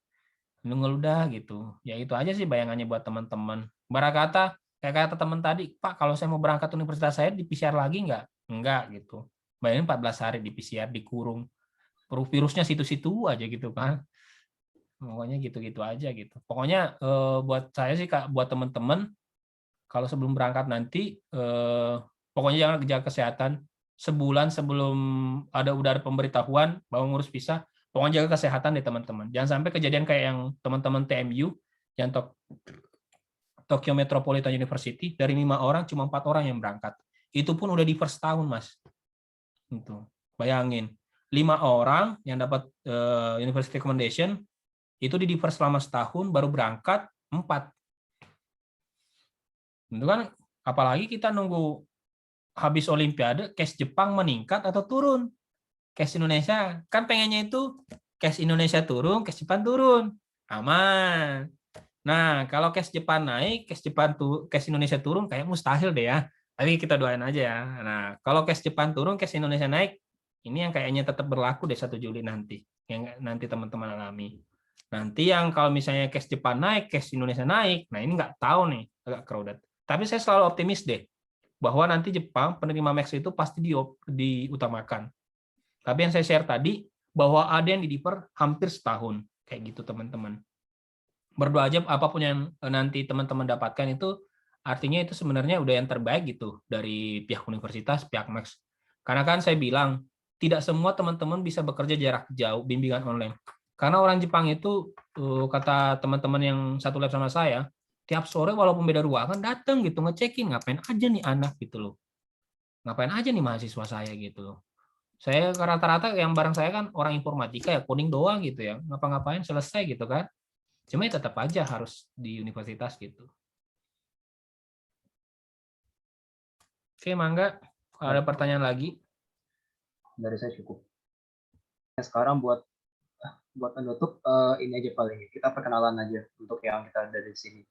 Ngeludah gitu. Ya itu aja sih bayangannya buat teman-teman. Kayak kata teman tadi, Pak, kalau saya mau berangkat universitas saya di PCR lagi nggak? Enggak gitu. Bayangin 14 hari di PCR dikurung. Virusnya situ-situ aja gitu kan. Pokoknya gitu-gitu aja gitu. Pokoknya buat saya sih Kak, buat teman-teman kalau sebelum berangkat nanti pokoknya jangan jaga kesehatan sebulan sebelum udah ada pemberitahuan bahwa ngurus visa. Pokoknya jaga kesehatan deh teman-teman. Jangan sampai kejadian kayak yang teman-teman TMU yang Tokyo Metropolitan University dari 5 orang cuma 4 orang yang berangkat. Itu pun udah di first tahun, Mas. Itu. Bayangin, 5 orang yang dapat university accommodation itu di first selama setahun baru berangkat 4. Itu kan apalagi kita nunggu habis Olimpiade, cash Jepang meningkat atau turun. Cash Indonesia, kan pengennya itu cash Indonesia turun, cash Jepang turun. Aman. Nah, kalau cash Jepang naik, cash Indonesia turun, kayak mustahil deh ya. Tapi kita doain aja ya. Nah, kalau cash Jepang turun, cash Indonesia naik, ini yang kayaknya tetap berlaku deh 1 Juli nanti. Yang nanti teman-teman alami. Nanti yang kalau misalnya cash Jepang naik, cash Indonesia naik, nah ini nggak tahu nih, agak crowded. Tapi saya selalu optimis deh, bahwa nanti Jepang penerima Max itu pasti diutamakan. Tapi yang saya share tadi, bahwa ada yang di-defer hampir setahun. Kayak gitu teman-teman. Berdoa aja apapun yang nanti teman-teman dapatkan itu, artinya itu sebenarnya udah yang terbaik gitu dari pihak universitas, pihak Max. Karena kan saya bilang, tidak semua teman-teman bisa bekerja jarak jauh, bimbingan online. Karena orang Jepang itu, kata teman-teman yang satu lab sama saya, tiap sore walaupun beda ruangan, datang gitu, ngecekin, ngapain aja nih anak gitu loh. Ngapain aja nih mahasiswa saya gitu loh. Saya rata-rata yang bareng saya kan orang informatika ya, coding doang gitu ya, ngapa-ngapain selesai gitu kan. Cuma ya tetap aja harus di universitas gitu. Oke, Mangga, kalau ada pertanyaan lagi? Dari saya cukup. Sekarang buat penutup ini aja paling, kita perkenalan aja untuk yang kita ada di sini.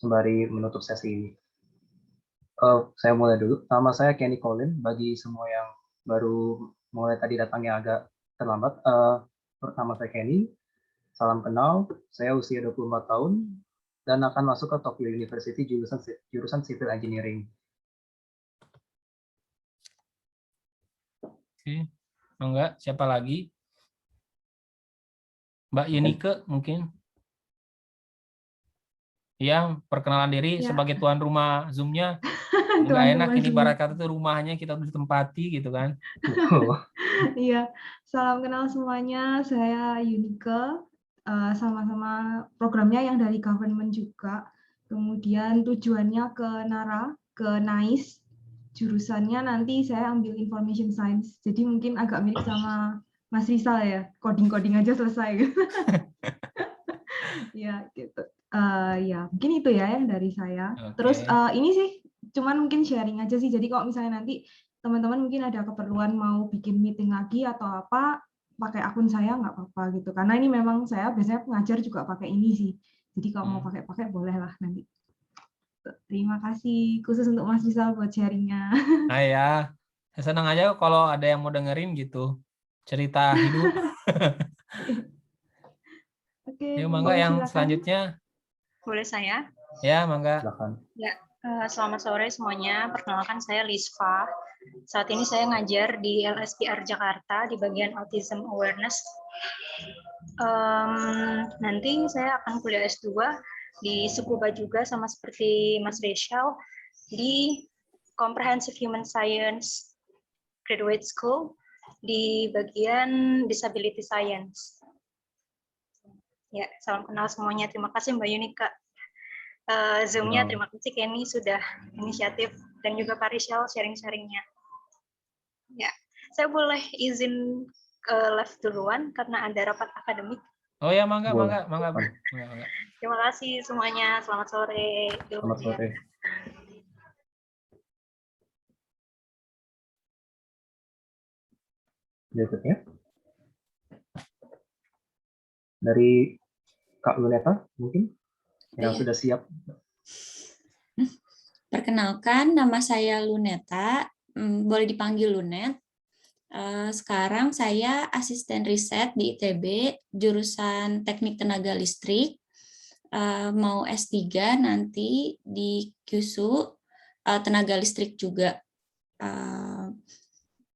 Sembari menutup sesi ini. Saya mulai dulu. Nama saya Kenny Colin. Bagi semua yang baru mulai tadi datangnya agak terlambat. Nama saya Kenny. Salam kenal. Saya usia 24 tahun dan akan masuk ke Tokyo University jurusan Civil Engineering. Oke. Enggak, siapa lagi? Mbak Yunike mungkin? Iya, perkenalan diri Ya. sebagai tuan rumah Zoom-nya. Nggak Tuan enak rumah ini Zoom. ibarat kata tuh rumahnya kita udah ditempati gitu kan. Iya, salam kenal semuanya. Saya Yunike, sama-sama programnya yang dari government juga. Kemudian tujuannya ke NARA, ke NICE. Jurusannya nanti saya ambil Information Science. Jadi mungkin agak mirip sama Mas Rizal ya, coding-coding aja selesai. Ya, gitu. Ya, mungkin itu ya yang dari saya. Oke. Terus ini sih, cuman mungkin sharing aja sih. Jadi kalau misalnya nanti teman-teman mungkin ada keperluan mau bikin meeting lagi atau apa, pakai akun saya nggak apa-apa gitu. Karena ini memang saya biasanya pengajar juga pakai ini sih. Jadi kalau mau pakai boleh lah nanti. Terima kasih khusus untuk Mas Rizal buat sharingnya. Nah ya, saya senang aja kalau ada yang mau dengerin gitu. Cerita hidup. Oke, Yuk, mangga yang silakan. selanjutnya. Boleh saya? Ya, mangga. Silakan. Ya, selamat sore semuanya. Perkenalkan saya Lisva. Saat ini saya ngajar di LSPR Jakarta di bagian Autism Awareness. Nanti saya akan kuliah S2 di Tsukuba juga sama seperti Mas Reshal di Comprehensive Human Science Graduate School di bagian Disability Science. Ya, salam kenal semuanya. Terima kasih Mbak Yunika. Zoom-nya terima kasih Kenny sudah inisiatif dan juga Pak Rishal sharing-sharingnya. Ya, saya boleh izin live duluan karena ada rapat akademik. Oh ya, mangga. Terima kasih semuanya. Selamat sore. Selamat sore. Berikutnya dari Kak Luneta mungkin yang Iya. sudah siap. Perkenalkan, nama saya Luneta, boleh dipanggil Lunet. Sekarang saya asisten riset di ITB, jurusan Teknik Tenaga Listrik, mau S3 nanti di QSU, Tenaga Listrik juga.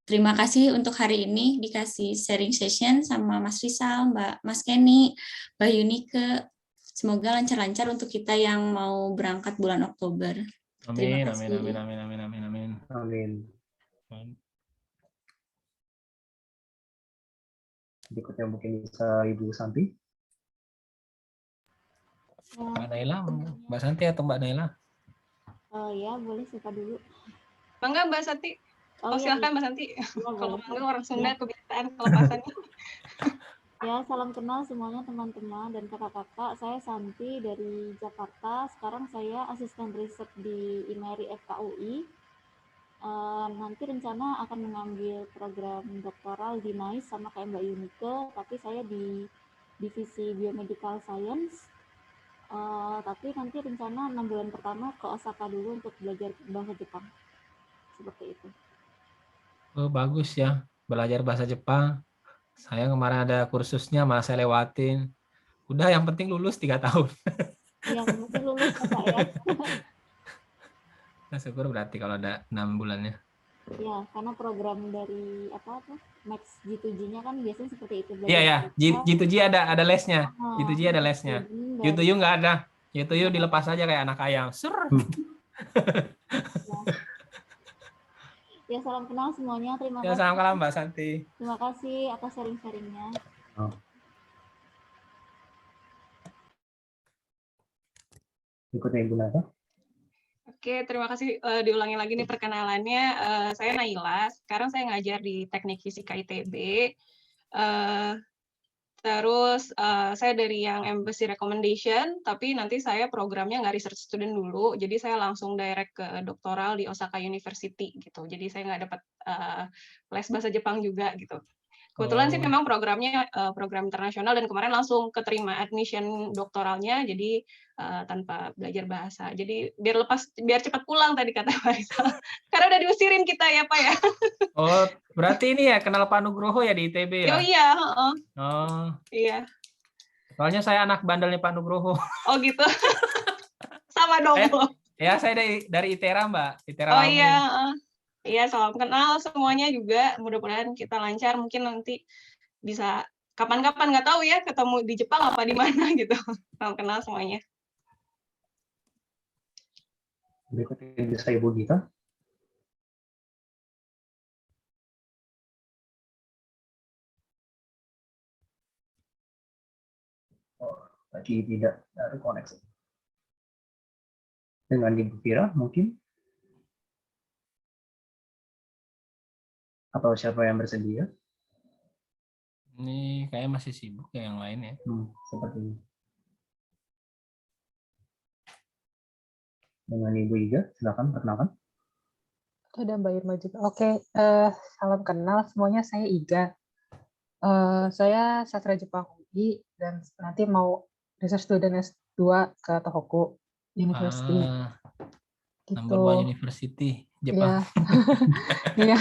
Terima kasih untuk hari ini dikasih sharing session sama Mas Rizal, Mas Kenny, Mbak Yunike. Semoga lancar-lancar untuk kita yang mau berangkat bulan Oktober. Terima kasih. Amin. Berikutnya mungkin bisa Ibu Santi. Mbak Naila, Mbak Santi atau Mbak Naila? Ya, boleh siapa dulu. Mangga Mbak Santi. Oh, Silakan iya. Mbak Santi. Boleh. Kalau mangga orang Sunda kebiasaan kelepasannya. Ya, salam kenal semuanya teman-teman dan kakak-kakak. Saya Santi dari Jakarta. Sekarang saya asisten riset di IMERI FKUI. Nanti rencana akan mengambil program doktoral di NICE sama kayak Mbak Yunike, tapi saya di divisi Biomedical Science. Tapi nanti rencana 6 bulan pertama ke Osaka dulu untuk belajar bahasa Jepang. Seperti itu. Oh, bagus ya, belajar bahasa Jepang. Saya kemarin ada kursusnya, malah saya lewatin. Udah, yang penting lulus 3 tahun. Yang penting lulus ya, Pak ya. Nah, syukur berarti kalau ada 6 bulannya. Ya, karena program dari Max G2G-nya kan biasanya seperti itu. Iya, G2G ada lesnya. G2G ada lesnya. U2U nggak ada. U2U dilepas aja kayak anak ayam. Sur. Ya, salam kenal semuanya. Terima kasih. Ya, salam kenal Mbak Santi. Terima kasih atas sharing-sharingnya. Berikutnya Ibu Nata. Oke, terima kasih. Diulangi lagi nih perkenalannya. Saya Naila. Sekarang saya ngajar di Teknik Fisika ITB. Terus saya dari yang Embassy Recommendation, tapi nanti saya programnya nggak research student dulu, jadi saya langsung direct ke doktoral di Osaka University gitu. Jadi saya nggak dapat les bahasa Jepang juga gitu. Kebetulan sih memang programnya program internasional dan kemarin langsung keterima admission doktoralnya, jadi tanpa belajar bahasa. Jadi biar cepat pulang tadi kata Pak Rizal. Karena udah diusirin kita ya Pak ya. Oh, berarti ini ya kenal Pak Nugroho ya di ITB ya? Oh iya. Oh. Iya. Soalnya saya anak bandelnya Pak Nugroho. Oh gitu. Sama dong. Ya saya dari ITERA Mbak. ITERA oh iya. Iya, salam kenal semuanya juga. Mudah-mudahan kita lancar. Mungkin nanti bisa kapan-kapan nggak tahu ya ketemu di Jepang apa di mana gitu. Salam kenal semuanya. Berikutnya bisa Ibu Gita. Oh, lagi tidak ada koneksi. Dengan Ibu Fira mungkin? Atau siapa yang bersedia? Ini kayak masih sibuk ya yang lain ya. Seperti ini. Dengan Ibu Iga, silakan perkenalkan. Ada Mbak Irma juga. Oke, salam kenal semuanya. Saya Iga. Saya sastra Jepang UI dan nanti mau research student S2 ke Tohoku University. Number Gitu. 1 University Jepang. Iya.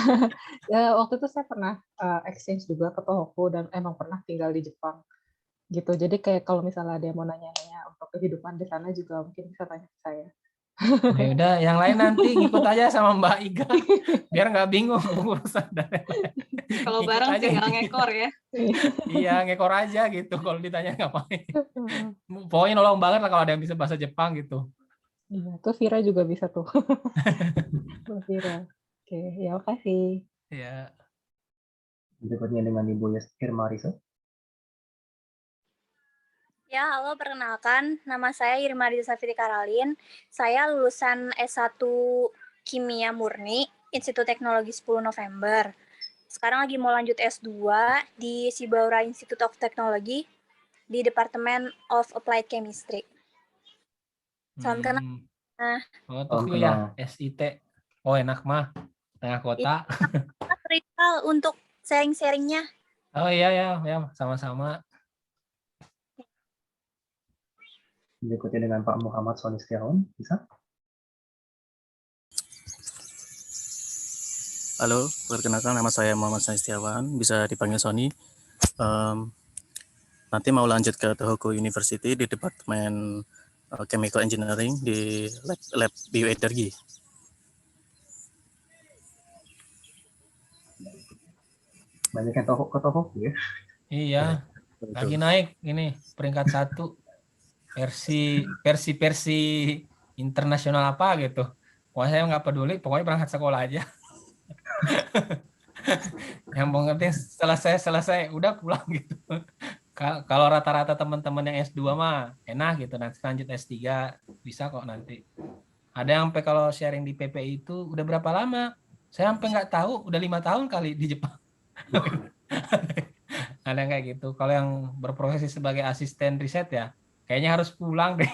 Ya, waktu itu saya pernah exchange juga ke Tohoku dan emang pernah tinggal di Jepang. Gitu. Jadi kayak kalau misalnya ada yang mau nanya-nanya untuk kehidupan di sana juga mungkin bisa tanya ke saya. Ya udah, yang lain nanti ngikut aja sama Mbak Iga, biar nggak bingung urusan dan lain-lain. Kalau Ikut bareng aja tinggal intinya. ngekor ya. Iya, ngekor aja gitu. Kalau ditanya ngapain. Pokoknya nolong banget lah kalau ada yang bisa bahasa Jepang gitu. Iya, tuh Vira juga bisa tuh. Mbak Vira. Oke, ya makasih. Ya. Berikutnya dengan Ibu Irma Risa. Ya, halo, perkenalkan. Nama saya Irma Risa Safitri Karalin. Saya lulusan S1 Kimia Murni, Institut Teknologi 10 November. Sekarang lagi mau lanjut S2 di Shibaura Institute of Technology di Department of Applied Chemistry. Salam kenal. Oh, Tokyo ya, SIT. Oh, enak mah. Tengah kota. Rizal untuk sharing-sharingnya. Oh iya ya, sama-sama. Berikutnya dengan Pak Muhammad Soni Setiawan, bisa? Halo, perkenalkan nama saya Muhammad Soni Setiawan, bisa dipanggil Sony. Nanti mau lanjut ke Tohoku University di Departemen Chemical Engineering di lab bioenergi. Banyak yang ke Tohoku ya? Iya, lagi naik ini peringkat 1. versi internasional apa gitu. Pokoknya saya nggak peduli, pokoknya berangkat sekolah aja. Yang penting selesai udah pulang gitu. Kalau rata-rata teman-teman yang S2 mah enak gitu, nanti lanjut S3 bisa kok nanti. Ada yang sampai kalau sharing di PPI itu udah berapa lama? Saya sampai nggak tahu, udah 5 tahun kali di Jepang. Ada yang kayak gitu. Kalau yang berprofesi sebagai asisten riset ya, kayaknya harus pulang deh.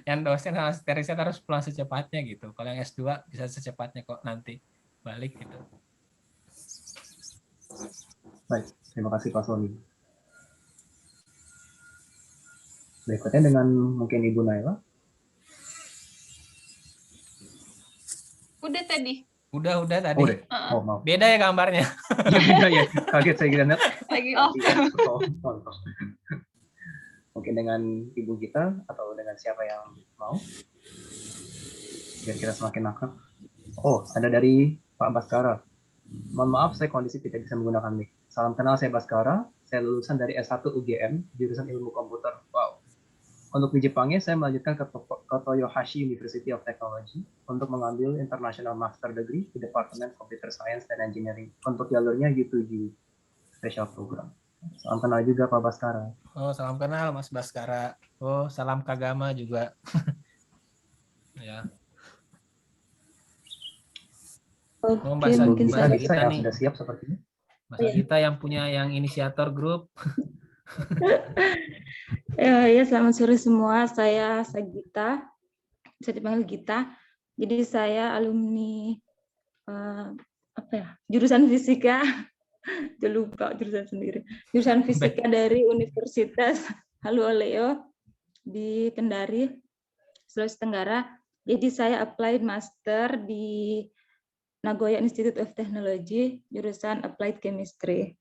Yang dosen dan asisten riset harus pulang secepatnya gitu. Kalau yang S2 bisa secepatnya kok nanti balik gitu. Baik, terima kasih Pak Soni. Berikutnya dengan mungkin Ibu Naila. Udah tadi. Udah tadi. Oh, oh, maaf. Beda ya gambarnya. Ya, beda ya. Kaget saya kira. Lagi off. Mungkin dengan Ibu Gita atau dengan siapa yang mau? Biar kita semakin akrab. Oh, ada dari Pak Baskara. Mohon maaf, saya kondisi tidak bisa menggunakan mic. Salam kenal, saya Baskara. Saya lulusan dari S1 UGM, jurusan Ilmu Komputer. Wow. Untuk di Jepangnya, saya melanjutkan ke Toyohashi University of Technology untuk mengambil International Master Degree di Departemen Computer Science dan Engineering. Untuk jalurnya U7 Special Program. Salam kenal juga Pak Baskara. Oh, salam kenal Mas Baskara. Oh, salam Kagama juga. Ya. Oh, Mbak Gita yang nih. sudah siap sepertinya. Mbak Gita yang punya yang inisiator grup. Ya, selamat sore semua. Saya Sagita, bisa dipanggil Gita. Jadi saya alumni jurusan fisika. Udah lupa jurusan sendiri. Jurusan fisika dari Universitas Haluoleo di Kendari, Sulawesi Tenggara. Jadi saya applied master di Nagoya Institute of Technology, jurusan Applied Chemistry.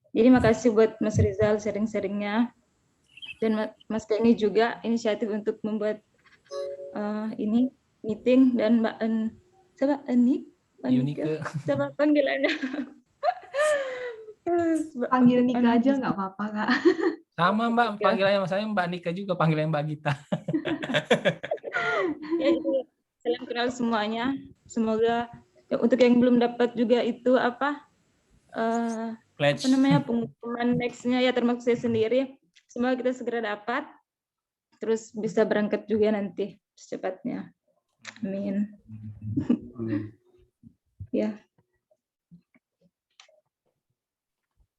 Jadi makasih buat Mas Rizal sharing-sharingnya. Dan Mas Kenny juga inisiatif untuk membuat ini meeting, dan Mbak Yunike. Siapa panggilannya? Panggil Nika aja nggak apa-apa, Kak. Sama Mbak, panggilannya saya Mbak Nika juga, panggilannya Mbak Gita. Ya, jadi salam kenal semuanya. Semoga untuk yang belum dapat juga itu apa Pledge. namanya pengumuman next-nya ya, termasuk saya sendiri. Semoga kita segera dapat, terus bisa berangkat juga nanti secepatnya. Amin. Ya.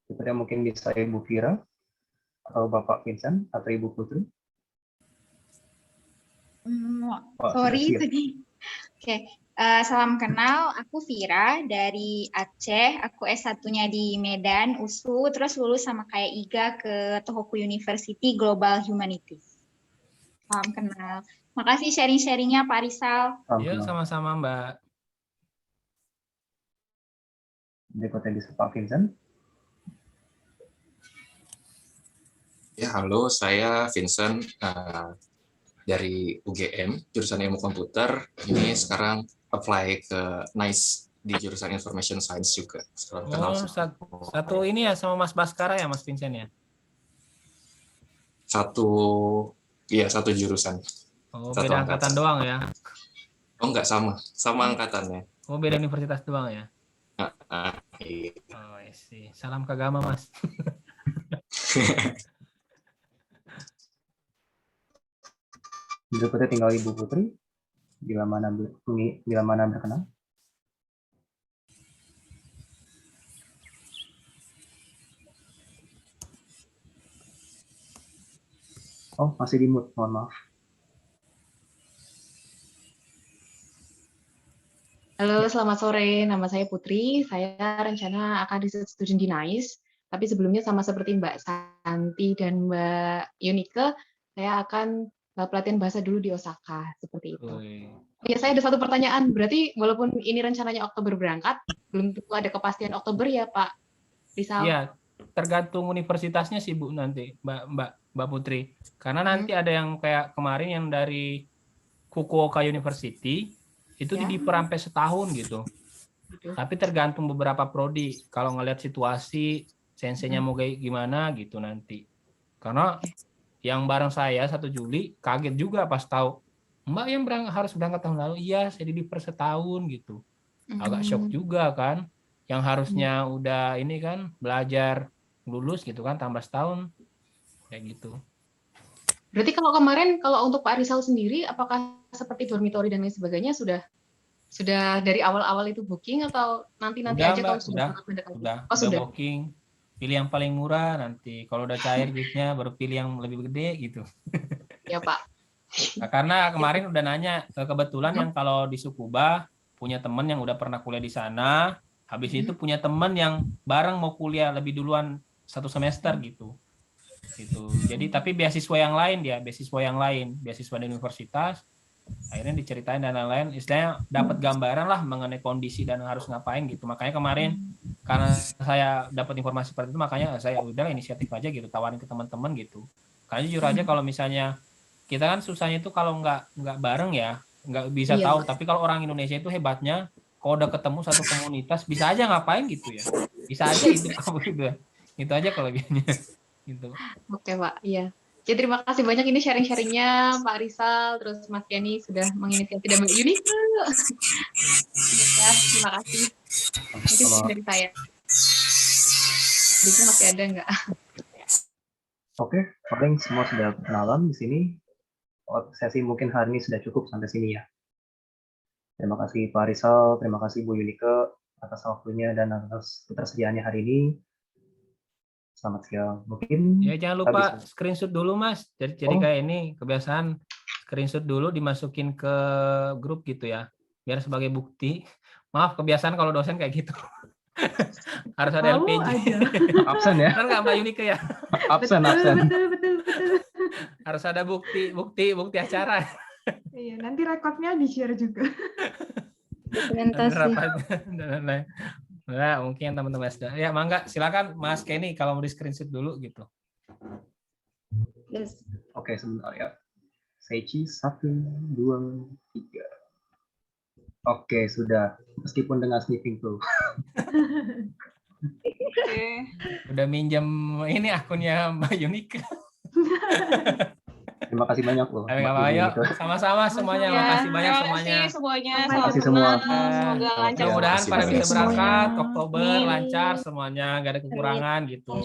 Sepertinya mungkin bisa Ibu Vira atau Bapak Vincent atau Ibu Putri. Sorry sudah siap. tadi. Oke, salam kenal. Aku Vira dari Aceh. Aku S1-nya di Medan, USU. Terus lulus sama kayak Iga ke Tohoku University Global Humanities. Salam kenal. Makasih sharing-sharingnya Pak Rizal. Yuk, sama-sama Mbak. Berikutnya bisa Pak Vincent. Ya, halo, saya Vincent dari UGM, jurusan Ilmu Komputer. Ini sekarang apply ke NICE di jurusan Information Science juga. Oh, satu ini ya sama Mas Baskara ya, Mas Vincent ya? Satu jurusan. Oh, Satu beda angkatan doang ya? Oh, enggak, sama angkatannya. Oh, beda universitas doang ya? Iya. Oh, sih. Salam kagama, Mas. Berikutnya tinggal Ibu Putri. Bila mana berkenan. Oh, masih di mute, mohon maaf. Halo, selamat sore. Nama saya Putri. Saya rencana akan research student di NICE. Tapi sebelumnya sama seperti Mbak Santi dan Mbak Yunike, saya akan pelatihan bahasa dulu di Osaka, seperti itu. Ya, saya ada satu pertanyaan. Berarti walaupun ini rencananya Oktober berangkat, belum tentu ada kepastian Oktober ya, Pak Rizal? Iya, tergantung universitasnya sih Bu nanti, Mbak Putri. Karena nanti ada yang kayak kemarin yang dari Fukuoka University itu diper sampai setahun gitu. Tapi tergantung beberapa prodi. Kalau ngelihat situasi senseinya mau kayak gimana gitu nanti. Karena yang bareng saya 1 Juli kaget juga pas tahu Mbak yang harus berangkat tahun lalu. Iya, saya diper setahun gitu. Agak shock juga kan. Yang harusnya udah ini kan belajar lulus gitu kan tambah setahun kayak gitu. Berarti kalau kemarin kalau untuk Pak Rizal sendiri apakah seperti dormitory dan lain sebagainya sudah dari awal-awal itu booking atau nanti aja kalau sudah booking, pilih yang paling murah nanti kalau udah cair duitnya baru pilih yang lebih gede gitu. Ya Pak. Nah, karena kemarin udah nanya kebetulan yang kalau di Tsukuba punya teman yang udah pernah kuliah di sana, habis itu punya teman yang bareng mau kuliah lebih duluan 1 semester gitu. Jadi tapi beasiswa yang lain beasiswa di universitas. Akhirnya diceritain dan lain-lain, istilahnya dapat gambaran lah mengenai kondisi dan harus ngapain gitu. Makanya kemarin karena saya dapat informasi seperti itu, makanya saya udah inisiatif aja gitu, tawarin ke teman-teman gitu. Karena jujur aja kalau misalnya kita kan susahnya itu kalau nggak bareng ya, nggak bisa tahu. Tapi kalau orang Indonesia itu hebatnya, kalau udah ketemu satu komunitas bisa aja ngapain gitu ya, bisa aja itu gitu. Itu aja kelebihannya. Gitu. Oke Pak, iya. Jadi terima kasih banyak ini sharing-sharingnya Pak Rizal, terus Mas Kenny sudah menginisiasi dan Mbak Yuni. Ya, terima kasih. Mungkin dari saya. Bisa masih ada nggak? Oke, paling semua sudah kenalan di sini. Sesi mungkin hari ini sudah cukup sampai sini ya. Terima kasih Pak Rizal, terima kasih Bu Yunike atas waktunya dan atas ketersediaannya hari ini. Selamat siang. Mungkin ya jangan lupa screenshot dulu Mas. Jadi kayak ini kebiasaan screenshot dulu dimasukin ke grup gitu ya. Biar sebagai bukti. Maaf kebiasaan kalau dosen kayak gitu. Harus ada LPG. Absen ya. Kan nggak Mbak Yunike ya? Absen. Betul. Harus ada bukti acara. Iya, nanti rekodnya di-share juga. Dokumentasi. Nah, mungkin teman-teman ya mangga silakan Mas Kenny kalau mau di screenshot dulu gitu. Yes. Oke, sebentar ya. Seichi 1, 2, 3. Oke, sudah. Meskipun dengan sniffing tuh. Udah minjem ini akunnya Mbak Yunike. Terima kasih banyak loh. Ayo, Mbak Ibu ayo, Yunike. sama-sama semuanya. Ya, Makasih banyak terima semuanya. kasih semuanya. Terima Salam kasih semua. kenal. Semoga lancar. Mudah-mudahan Terima pada kasih bisa banyak berangkat semuanya. Oktober Amin. lancar semuanya, nggak ada kekurangan gitu.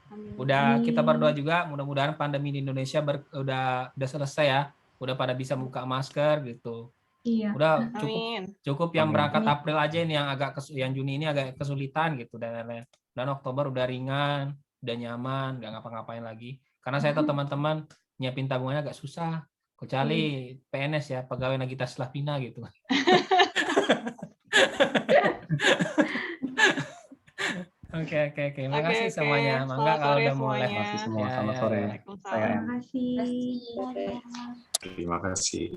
Amin. Udah kita Amin. berdoa juga mudah-mudahan pandemi di Indonesia udah selesai ya. Udah pada bisa buka masker gitu. Iya. Udah Amin. cukup yang Amin. berangkat Amin. April aja ini yang Juni ini agak kesulitan gitu dan Oktober udah ringan, udah nyaman, nggak ngapa-ngapain lagi. Karena saya tahu teman-teman nyiapin tabungannya agak susah, kecuali PNS ya, pegawai negeri Slavina gitu. Oke. Makasih semuanya. Mangga Selamat kalau sore udah mulai. semuanya. Terima kasih semua. Ya, Selamat ya, sore. ya. Waalaikumsalam. Saya Terima kasih. Terima kasih. Terima kasih.